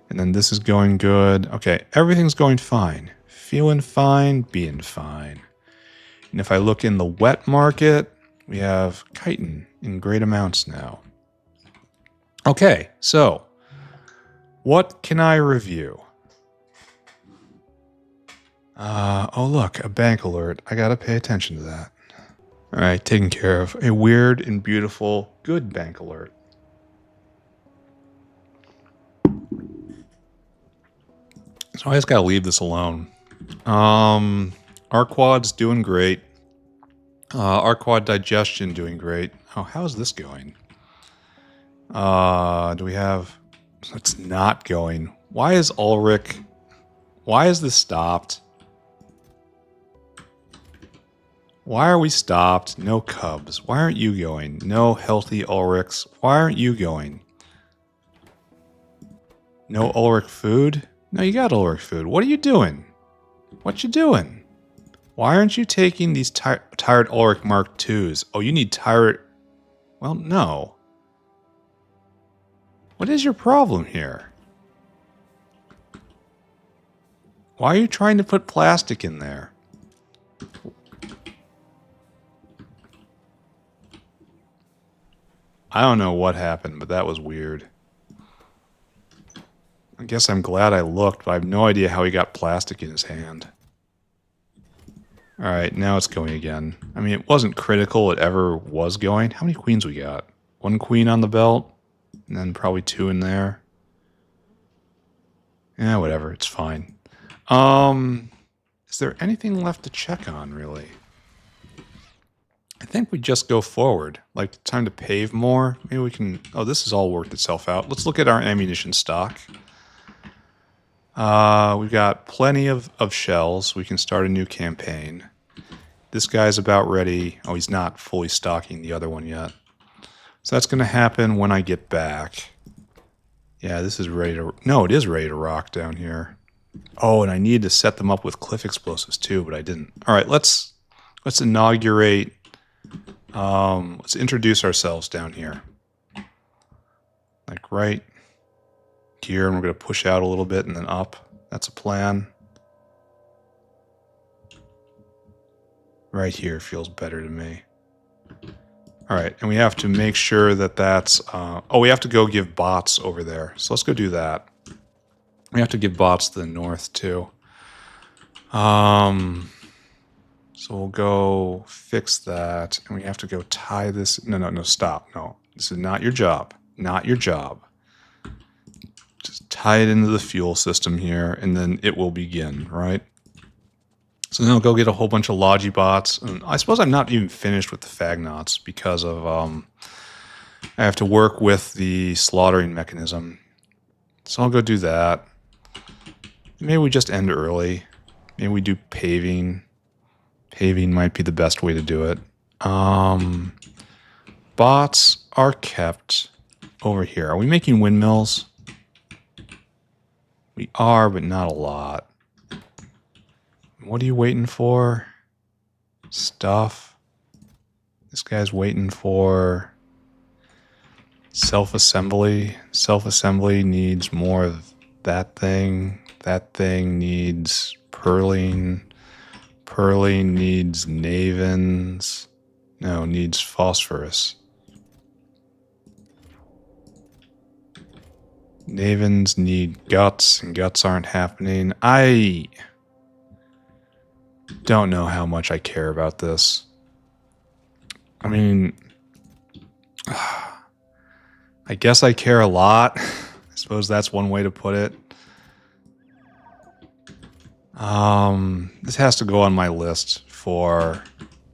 And then this is going good. Okay, everything's going fine. Feeling fine, being fine. And if I look in the wet market, we have chitin in great amounts now. Okay, so what can I review? Oh look, a bank alert. I gotta pay attention to that. All right, taken care of. A weird and beautiful good bank alert. So I just gotta leave this alone. Arquad's doing great. Arquad digestion doing great. Oh, how's this going? Do we have... It's not going. Why is Ulrich... Why is this stopped? Why are we stopped? No cubs. Why aren't you going? No healthy Ulrichs. Why aren't you going? No Ulrich food? No, you got Ulrich food. What are you doing? What you doing? Why aren't you taking these tired Ulrich Mark IIs? Oh, you need tired... Well, no. What is your problem here? Why are you trying to put plastic in there? I don't know what happened, but that was weird. I guess I'm glad I looked, but I have no idea how he got plastic in his hand. Alright, now it's going again. I mean, it wasn't critical it ever was going. How many queens we got? 1 queen on the belt, and then probably 2 in there. Yeah, whatever, it's fine. Is there anything left to check on, really? I think we just go forward. Like, time to pave more. Maybe we can... Oh, this has all worked itself out. Let's look at our ammunition stock. We've got plenty of shells. We can start a new campaign. This guy's about ready. Oh, he's not fully stocking the other one yet. So that's going to happen when I get back. Yeah, this is ready to... No, it is ready to rock down here. Oh, and I need to set them up with cliff explosives too, but I didn't. All right, let's inaugurate... let's introduce ourselves down here. Like right here, and we're going to push out a little bit and then up. That's a plan. Right here feels better to me. All right, and we have to make sure that that's... oh, we have to go give bots over there. So let's go do that. We have to give bots to the north, too. So we'll go fix that, and we have to go tie this... No, stop. No, this is not your job. Not your job. Just tie it into the fuel system here, and then it will begin, right? So then I'll go get a whole bunch of Logi bots. And I suppose I'm not even finished with the Phagnots because of... I have to work with the slaughtering mechanism. So I'll go do that. Maybe we just end early. Maybe we do paving. Paving might be the best way to do it. Bots are kept over here. Are we making windmills? We are, but not a lot. What are you waiting for? Stuff. This guy's waiting for self-assembly. Self-assembly needs more of that thing. That thing needs purling. Purling needs navins. No, needs phosphorus. Navins need guts, and guts aren't happening. I don't know how much I care about this. I mean, I guess I care a lot. I suppose that's one way to put it. This has to go on my list for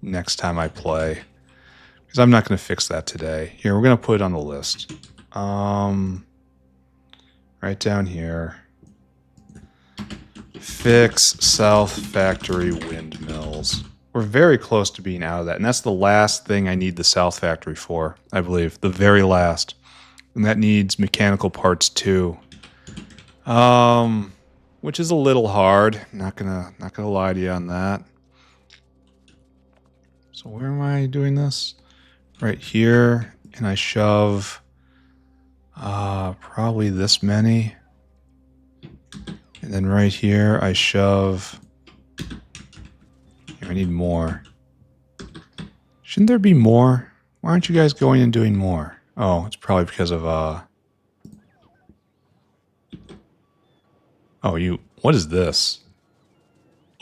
next time I play. Because I'm not going to fix that today. Here, we're going to put it on the list. Right down here. Fix South Factory windmills. We're very close to being out of that. And that's the last thing I need the South Factory for, I believe. The very last. And that needs mechanical parts too. Which is a little hard. Not gonna lie to you on that. So where am I doing this? Right here. And I shove probably this many. And then right here I shove. Here, I need more. Shouldn't there be more? Why aren't you guys going and doing more? Oh, it's probably because of Oh, what is this?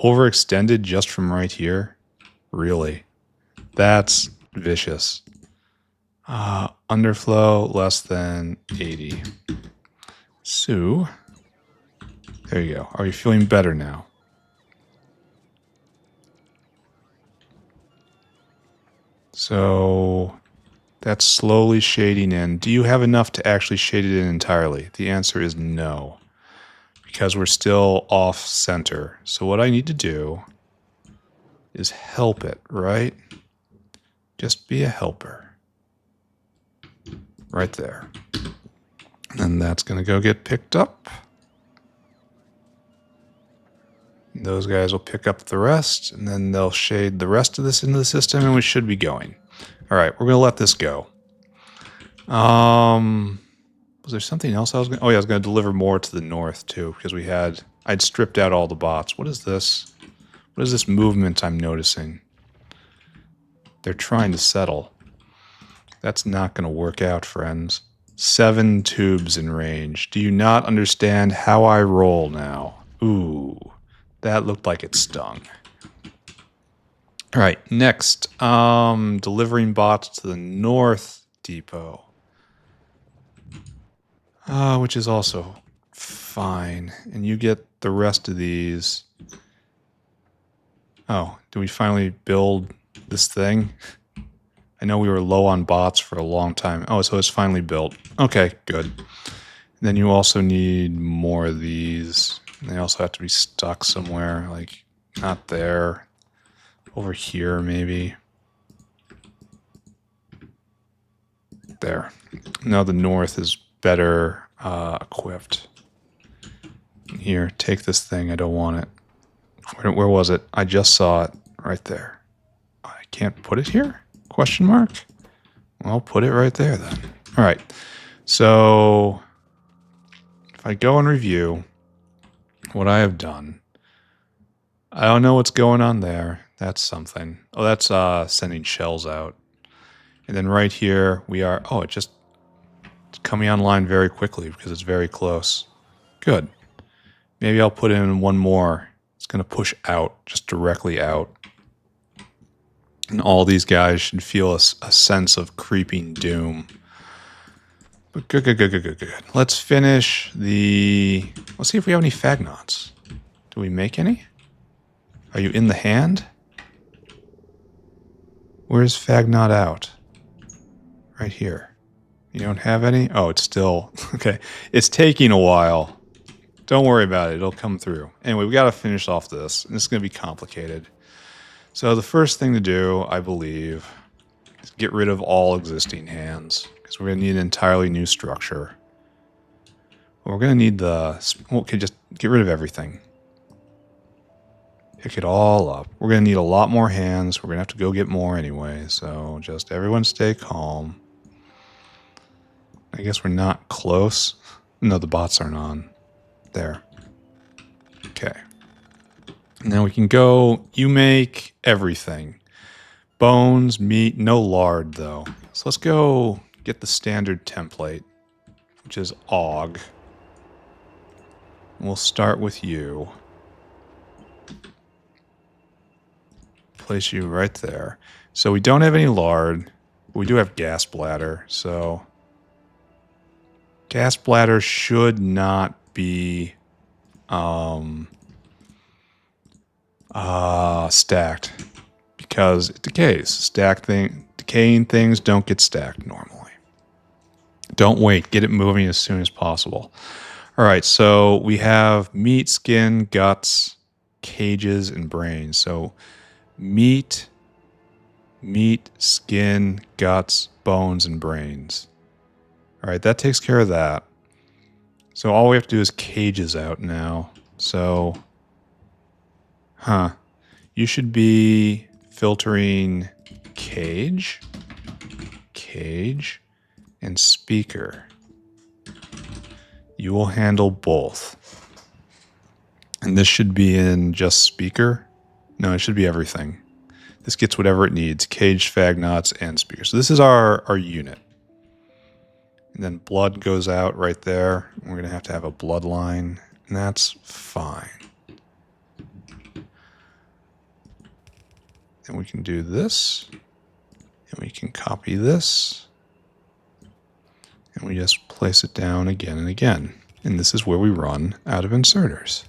Overextended just from right here? Really? That's vicious. Underflow less than 80. So, there you go. Are you feeling better now? So, that's slowly shading in. Do you have enough to actually shade it in entirely? The answer is no. Because we're still off center. So what I need to do is help it, right? Just be a helper. Right there. And that's going to go get picked up. Those guys will pick up the rest, and then they'll shade the rest of this into the system, and we should be going. All right, we're going to let this go. Was there something else I was going to... Oh, yeah, I was going to deliver more to the north, too, because I'd stripped out all the bots. What is this? What is this movement I'm noticing? They're trying to settle. That's not going to work out, friends. 7 tubes in range. Do you not understand how I roll now? Ooh, that looked like it stung. All right, next. Delivering bots to the north depot. Which is also fine. And you get the rest of these. Oh, did we finally build this thing? I know we were low on bots for a long time. Oh, so it's finally built. Okay, good. And then you also need more of these. And they also have to be stuck somewhere. Like, not there. Over here, maybe. There. Now the north is better equipped. Here, take this thing. I don't want it. Where was it? I just saw it right there. I can't put it here? Question mark? Well, put it right there then. All right. So if I go and review what I have done, I don't know what's going on there. That's something. Oh, that's sending shells out. And then right here we are. Oh, it's coming online very quickly because it's very close. Good. Maybe I'll put in one more. It's going to push out, just directly out. And all these guys should feel a sense of creeping doom. But good. Let's finish the... Let's see if we have any Phagnots. Do we make any? Are you in the hand? Where's Phagnot out? Right here. You don't have any? Oh, it's still... Okay. It's taking a while. Don't worry about it. It'll come through. Anyway, we got to finish off this. This is going to be complicated. So the first thing to do, I believe, is get rid of all existing hands. Because we're going to need an entirely new structure. We're going to need the... Okay, just get rid of everything. Pick it all up. We're going to need a lot more hands. We're going to have to go get more anyway. So just everyone stay calm. I guess we're not close. No, the bots aren't on. There. Okay. Now we can go, you make everything. Bones, meat, no lard though. So let's go get the standard template, which is AUG. We'll start with you. Place you right there. So we don't have any lard, but we do have gas bladder, so... Gas bladder should not be stacked because it decays. Stacked thing Decaying things don't get stacked normally. Don't wait. Get it moving as soon as possible. All right, so we have meat, skin, guts, cages, and brains. So meat, skin, guts, bones, and brains. All right, that takes care of that. So all we have to do is cages out now. So, you should be filtering cage, and speaker. You will handle both. And this should be in just speaker. No, it should be everything. This gets whatever it needs. Cage, Phagnots, and speaker. So this is our unit. And then blood goes out right there. We're going to have a bloodline. And that's fine. And we can do this. And we can copy this. And we just place it down again and again. And this is where we run out of inserters.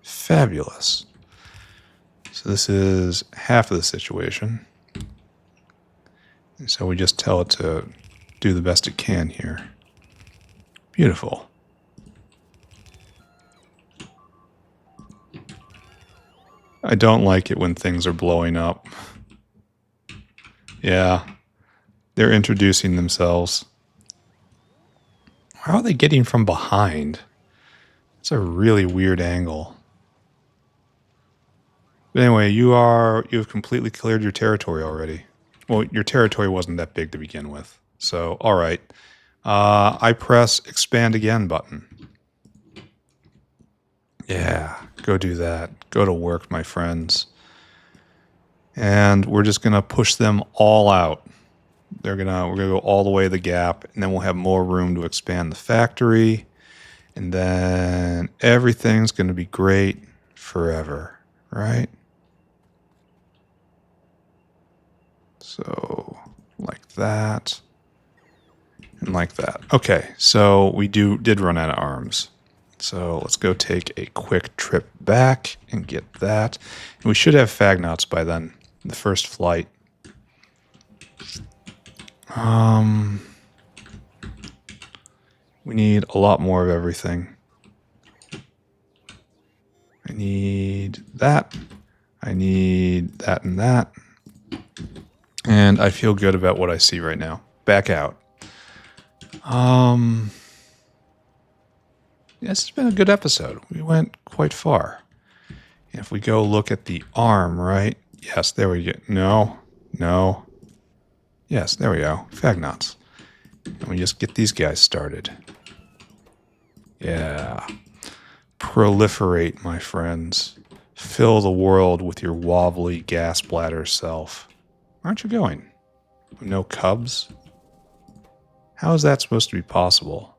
Fabulous. So this is half of the situation. And so we just tell it to do the best it can here. Beautiful. I don't like it when things are blowing up. Yeah, they're introducing themselves. How are they getting from behind? It's a really weird angle. But anyway, you've completely cleared your territory already. Well, your territory wasn't that big to begin with. So, all right. I press expand again button. Yeah, go do that. Go to work, my friends. And we're just going to push them all out. We're gonna go all the way to the gap, and then we'll have more room to expand the factory. And then everything's going to be great forever, right? So, like that. And like that. Okay, so we did run out of arms. So let's go take a quick trip back and get that. And we should have Phagnots by then. The first flight. We need a lot more of everything. I need that. I need that and that. And I feel good about what I see right now. Back out. This has been a good episode. We went quite far. If we go look at the arm, right? Yes, there we go. No. Yes, there we go. Phagnots. And we just get these guys started. Yeah. Proliferate, my friends. Fill the world with your wobbly gas bladder self. Where aren't you going? No cubs? How is that supposed to be possible?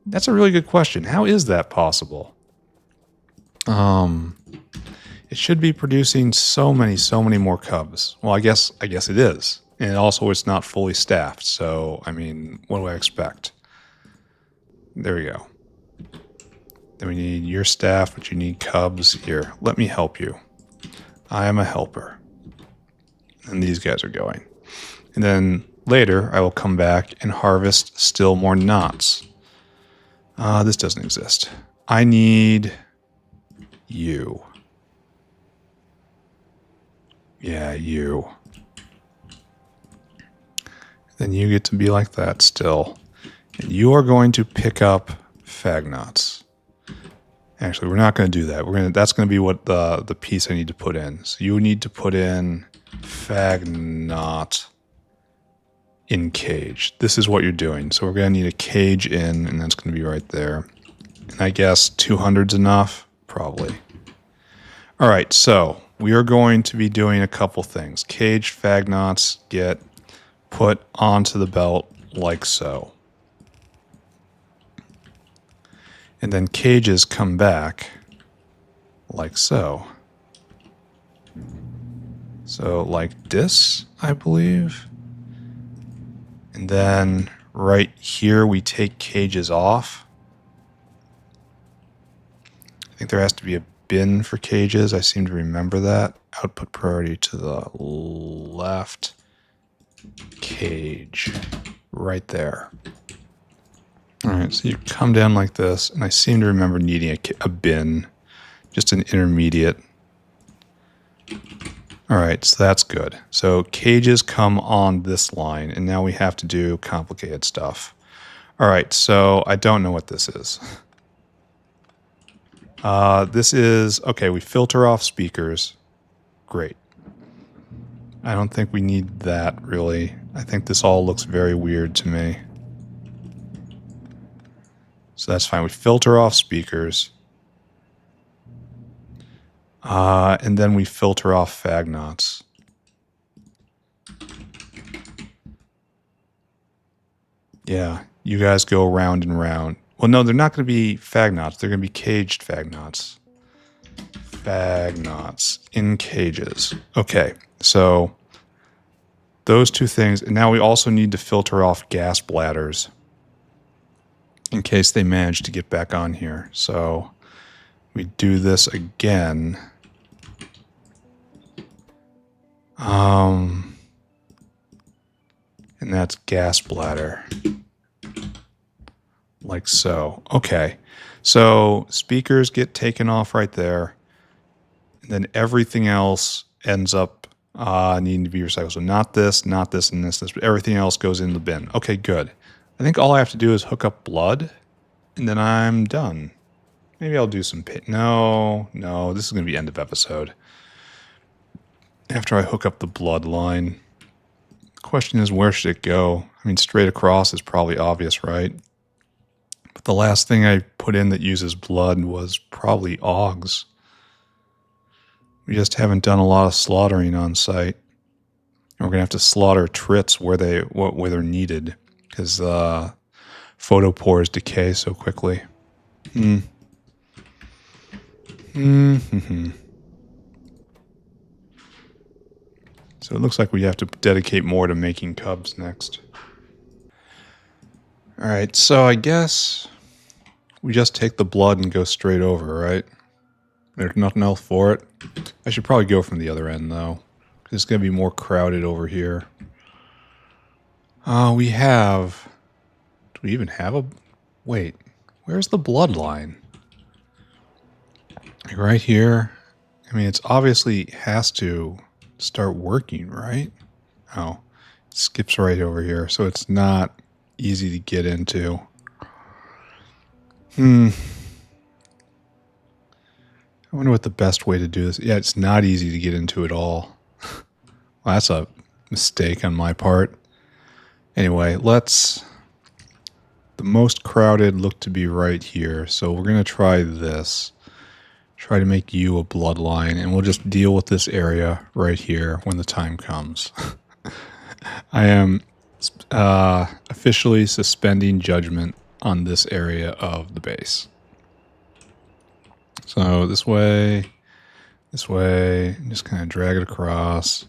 That's a really good question. How is that possible? It should be producing so many more cubs. Well, I guess it is. And also it's not fully staffed. So, I mean, what do I expect? There we go. Then we need your staff, but you need cubs. Here, let me help you. I am a helper. And these guys are going. And then later, I will come back and harvest still more knots. This doesn't exist. I need you. Yeah, you. Then you get to be like that still. And you are going to pick up Phagnots. Actually, we're not going to do that. That's going to be what the piece I need to put in. So you need to put in Phagnot in cage. This is what you're doing. So we're going to need a cage in, and that's going to be right there. And I guess 200's enough? Probably. All right, so we are going to be doing a couple things. Cage Phagnots get put onto the belt like so. And then cages come back like so. So like this, I believe. And then right here we take cages off. I think there has to be a bin for cages. I seem to remember that. Output priority to the left. Cage. Right there. Alright, so you come down like this, and I seem to remember needing a bin. Just an intermediate. Alright, so that's good. So cages come on this line, and now we have to do complicated stuff. Alright, so I don't know what this is. This is... Okay, we filter off speakers. Great. I don't think we need that, really. I think this all looks very weird to me. So that's fine. We filter off speakers. And then we filter off Phagnots. Yeah, you guys go round and round. Well, no, they're not going to be Phagnots. They're going to be caged Phagnots. Phagnots in cages. Okay, so those two things. And now we also need to filter off gas bladders in case they manage to get back on here. So we do this again. And that's gas bladder. Like so. Okay. So speakers get taken off right there. And then everything else ends up needing to be recycled. So not this, and this, but everything else goes in the bin. Okay, good. I think all I have to do is hook up blood, and then I'm done. Maybe I'll do some pit. No, this is going to be end of episode. After I hook up the blood line. The question is, where should it go? I mean, straight across is probably obvious, right? But the last thing I put in that uses blood was probably augs. We just haven't done a lot of slaughtering on site. And we're going to have to slaughter trits where they're needed. Because photopores decay so quickly. So it looks like we have to dedicate more to making cubs next. Alright, so I guess we just take the blood and go straight over, right? There's nothing else for it. I should probably go from the other end, though. Because it's going to be more crowded over here. We have... Do we even have a... Wait, where's the bloodline? Like right here? I mean, it's obviously has to start working, right? Oh, it skips right over here, so it's not easy to get into. I wonder what the best way to do this. Yeah, it's not easy to get into at all. Well, that's a mistake on my part. Anyway, the most crowded look to be right here, so we're going to try this. Try to make you a bloodline, and we'll just deal with this area right here when the time comes. I am officially suspending judgment on this area of the base. So this way, and just kind of drag it across.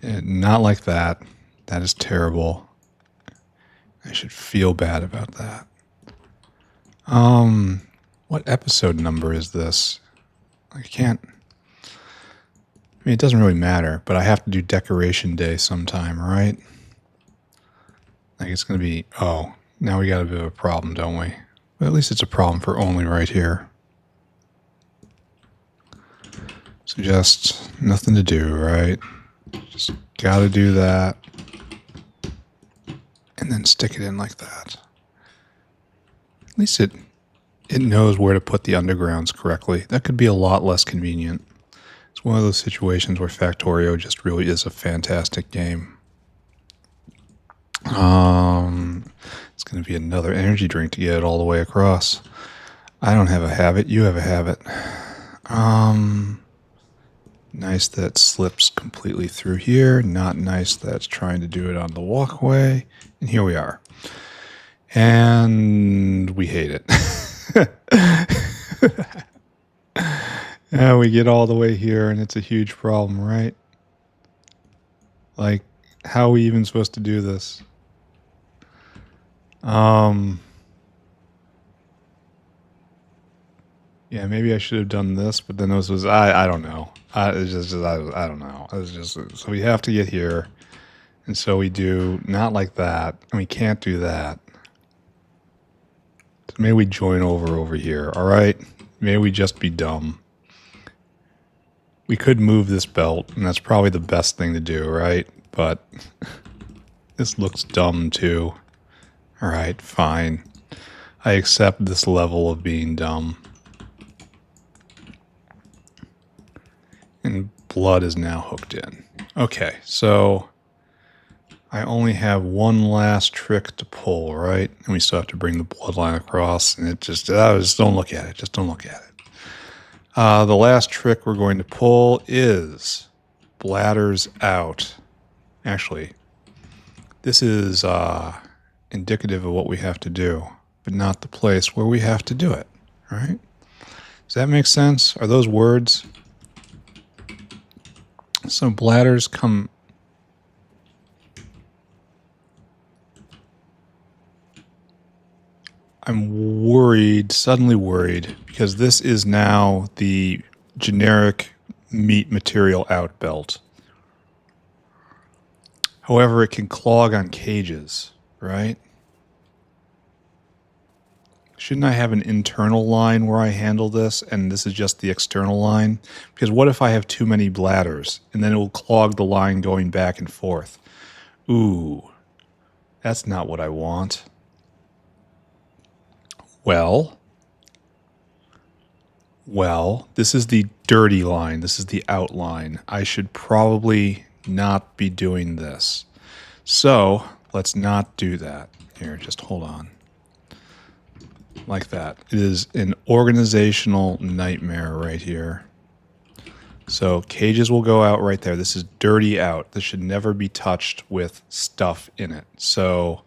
And not like that. That is terrible. I should feel bad about that. What episode number is this? I can't... I mean, it doesn't really matter, but I have to do decoration day sometime, right? Like, it's going to be... Oh, now we got a bit of a problem, don't we? But at least it's a problem for only right here. So just nothing to do, right? Just gotta do that. And then stick it in like that. At least it knows where to put the undergrounds correctly. That could be a lot less convenient. It's one of those situations where Factorio just really is a fantastic game. It's going to be another energy drink to get it all the way across. I don't have a habit. You have a habit. Nice that it slips completely through here. Not nice that it's trying to do it on the walkway. And here we are. And we hate it. Yeah, we get all the way here and it's a huge problem, right? Like, how are we even supposed to do this? Yeah, maybe I should have done this, but then this was I don't know. It's just I don't know. It's just so we have to get here, and so we do not like that, and we can't do that. So maybe we join over here. All right, maybe we just be dumb. We could move this belt, and that's probably the best thing to do, right? But this looks dumb too. All right, fine. I accept this level of being dumb. And blood is now hooked in. Okay, so I only have one last trick to pull, right? And we still have to bring the bloodline across, and just don't look at it. Just don't look at it. The last trick we're going to pull is bladders out. Actually, this is indicative of what we have to do, but not the place where we have to do it, right? Does that make sense? Are those words? So bladders come... I'm worried, suddenly worried, because this is now the generic meat material out belt. However, it can clog on cages, right? Shouldn't I have an internal line where I handle this, and this is just the external line? Because what if I have too many bladders, and then it will clog the line going back and forth? Ooh, that's not what I want. Well, this is the dirty line. This is the outline. I should probably not be doing this. So let's not do that. Here, just hold on. Like that. It is an organizational nightmare right here. So cages will go out right there. This is dirty out. This should never be touched with stuff in it. So,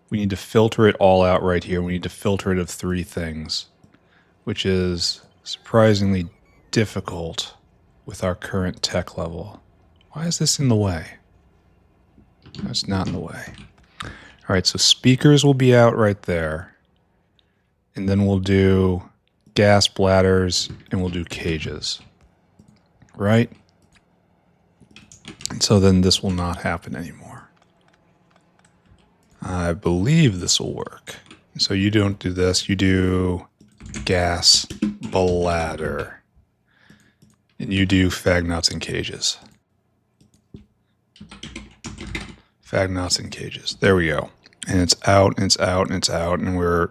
we need to filter it all out right here. We need to filter it of 3 things, which is surprisingly difficult with our current tech level. Why is this in the way? That's not in the way. All right, so speakers will be out right there. And then we'll do gas bladders and we'll do cages. Right? And so then this will not happen anymore. I believe this will work. So you don't do this, you do gas bladder. And you do Phagnots and cages. Phagnots and cages. There we go. And it's out, and it's out, and it's out, and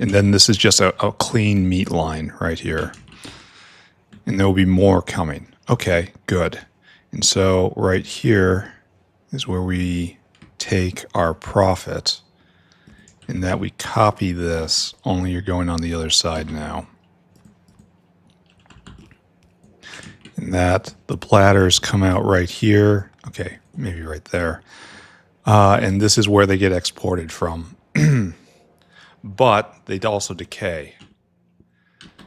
and then this is just a clean meat line right here. And there will be more coming. Okay, good. And so right here is where we take our profit, and that we copy this, only you're going on the other side now. And that the bladders come out right here. Okay, maybe right there. And this is where they get exported from. But they also decay.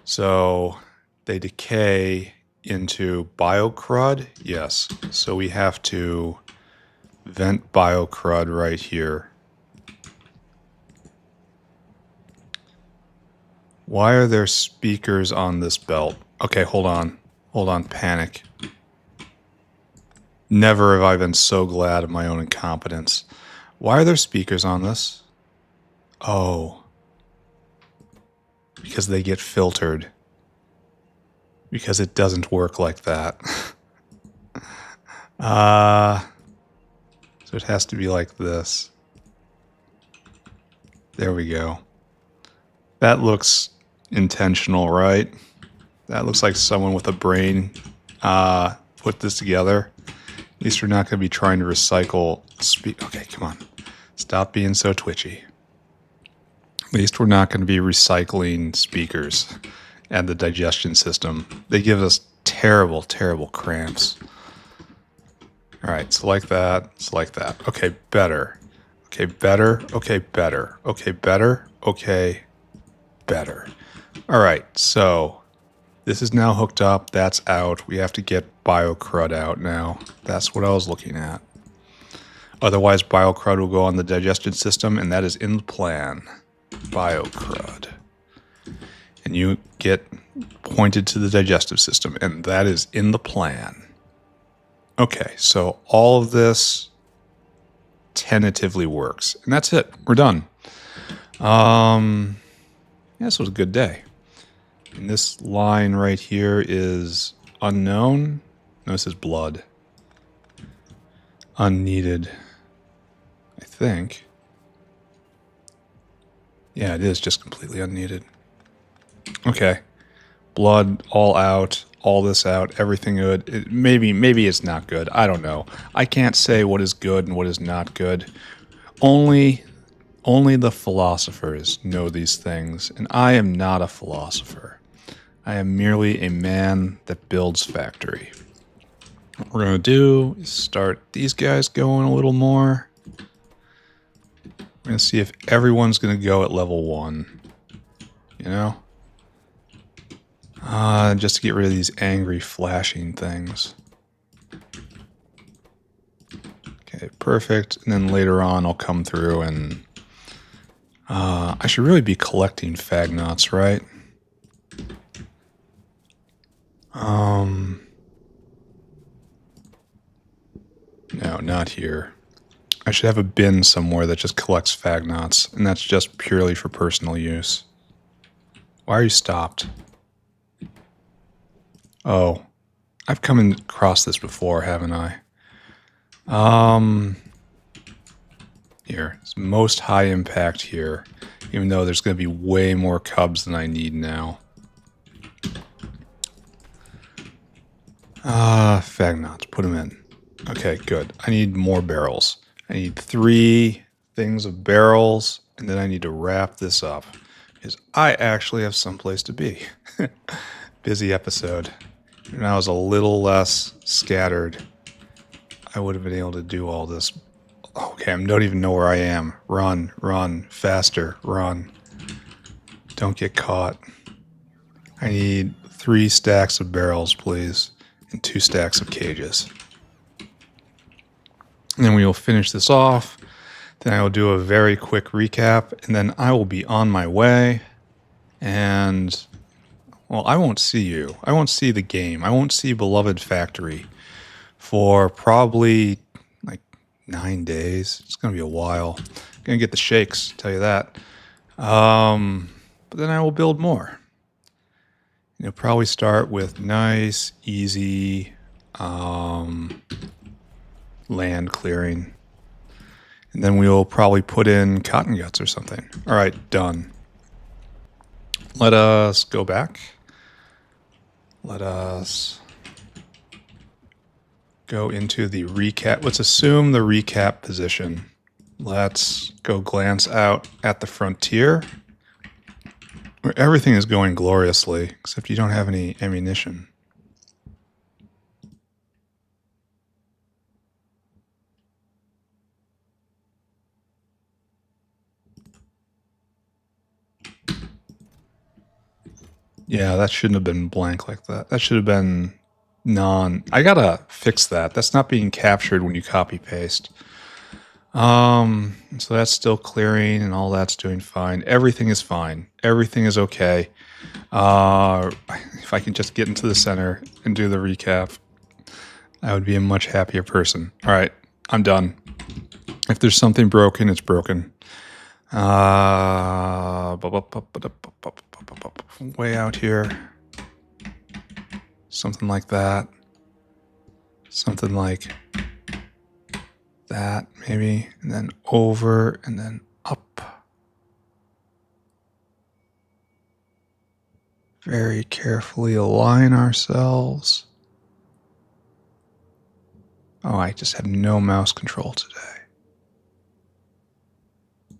So they decay into biocrud. Yes. So we have to vent biocrud right here. Why are there speakers on this belt? Okay, hold on. Hold on, panic. Never have I been so glad of my own incompetence. Why are there speakers on this? Oh. Because they get filtered. Because it doesn't work like that. So it has to be like this. There we go. That looks intentional, right? That looks like someone with a brain put this together. At least we're not going to be trying to recycle... Okay, come on. Stop being so twitchy. At least we're not going to be recycling speakers and the digestion system. They give us terrible, terrible cramps. All right, so like that. It's like that. Okay, better. Okay, better. Okay, better. Okay, better. Okay, better. All right, so this is now hooked up. That's out. We have to get biocrud out now. That's what I was looking at. Otherwise, biocrud will go on the digestion system, and that is in the plan. Biocrud. And you get pointed to the digestive system, and that is in the plan. Okay, so all of this tentatively works. And that's it. We're done. This was a good day. And this line right here is unknown. No, this is blood. Unneeded. I think. Yeah, it is just completely unneeded. Okay. Blood all out. All this out. Everything good. Maybe it's not good. I don't know. I can't say what is good and what is not good. Only the philosophers know these things, and I am not a philosopher. I am merely a man that builds factory. What we're going to do is start these guys going a little more. We're going to see if everyone's going to go at level 1. You know? Just to get rid of these angry flashing things. Okay, perfect. And then later on I'll come through and... I should really be collecting Phagnots, right? No, not here. I should have a bin somewhere that just collects Phagnots, and that's just purely for personal use. Why are you stopped? Oh, I've come across this before, haven't I? Here, it's most high impact here, even though there's going to be way more cubs than I need now. Phagnots, put them in. Okay, good. I need more barrels. I need 3 things of barrels, and then I need to wrap this up, because I actually have someplace to be. Busy episode. And I was a little less scattered. I would have been able to do all this. Okay, I don't even know where I am. Run, run, faster, run. Don't get caught. I need 3 stacks of barrels, please, and 2 stacks of cages. And then we will finish this off. Then I will do a very quick recap, and then I will be on my way. And, well, I won't see you. I won't see the game. I won't see Beloved Factory for probably 9 days. It's going to be a while. Going to get the shakes, tell you that. But then I will build more. You'll probably start with nice, easy land clearing. And then we'll probably put in cotton guts or something. All right, done. Let us go back. Let us go into the recap. Let's assume the recap position. Let's go glance out at the frontier, where everything is going gloriously, except you don't have any ammunition. Yeah, that shouldn't have been blank like that. That should have been I gotta fix that. That's not being captured when you copy paste. So that's still clearing and all that's doing fine. Everything is fine. Everything is okay. If I can just get into the center and do the recap, I would be a much happier person. All right, I'm done. If there's something broken, it's broken. Way out here. Something like that. Something like that, maybe. And then over and then up. Very carefully align ourselves. Oh, I just have no mouse control today.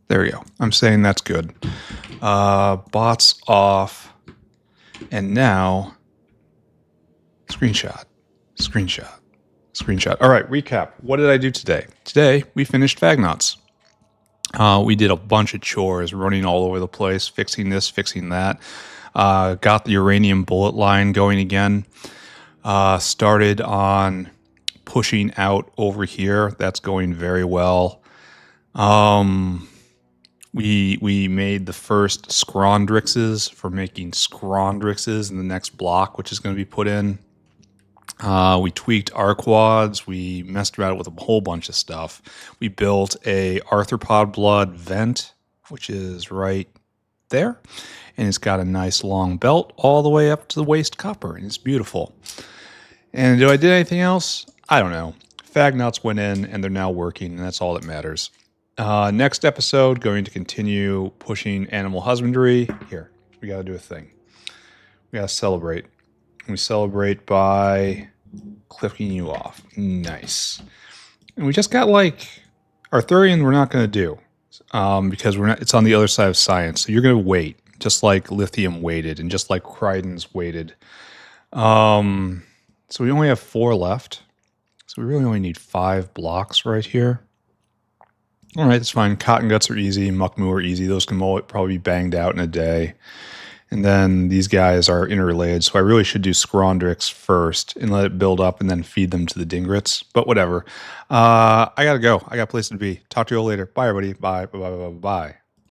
There we go. I'm saying that's good. Bots off. And now, screenshot. All right, recap. What did I do today? Today, we finished Phagnots. We did a bunch of chores, running all over the place, fixing this, fixing that. Got the uranium bullet line going again. Started on pushing out over here. That's going very well. We made the first Scrondrixes for making Scrondrixes in the next block, which is going to be put in. We tweaked arthropods. We messed around with a whole bunch of stuff. We built a arthropod blood vent, which is right there. And it's got a nice long belt all the way up to the waist copper, and it's beautiful. And do I did anything else? I don't know. Phagnots went in, and they're now working, and that's all that matters. Next episode, going to continue pushing animal husbandry. Here, we got to do a thing. We got to celebrate. We celebrate by clipping you off. Nice. And we just got like Arthurian. We're not going to do because we're not. It's on the other side of science. So you're going to wait, just like lithium waited, and just like Cridens waited. So we only have 4 left. So we really only need 5 blocks right here. All right, that's fine. Cotton guts are easy. Muckmoo are easy. Those can probably be banged out in a day. And then these guys are interrelated, so I really should do Scrondrix first and let it build up and then feed them to the Dingrits. But whatever. I got to go. I got a place to be. Talk to you all later. Bye, everybody. Bye, bye, bye, bye, bye.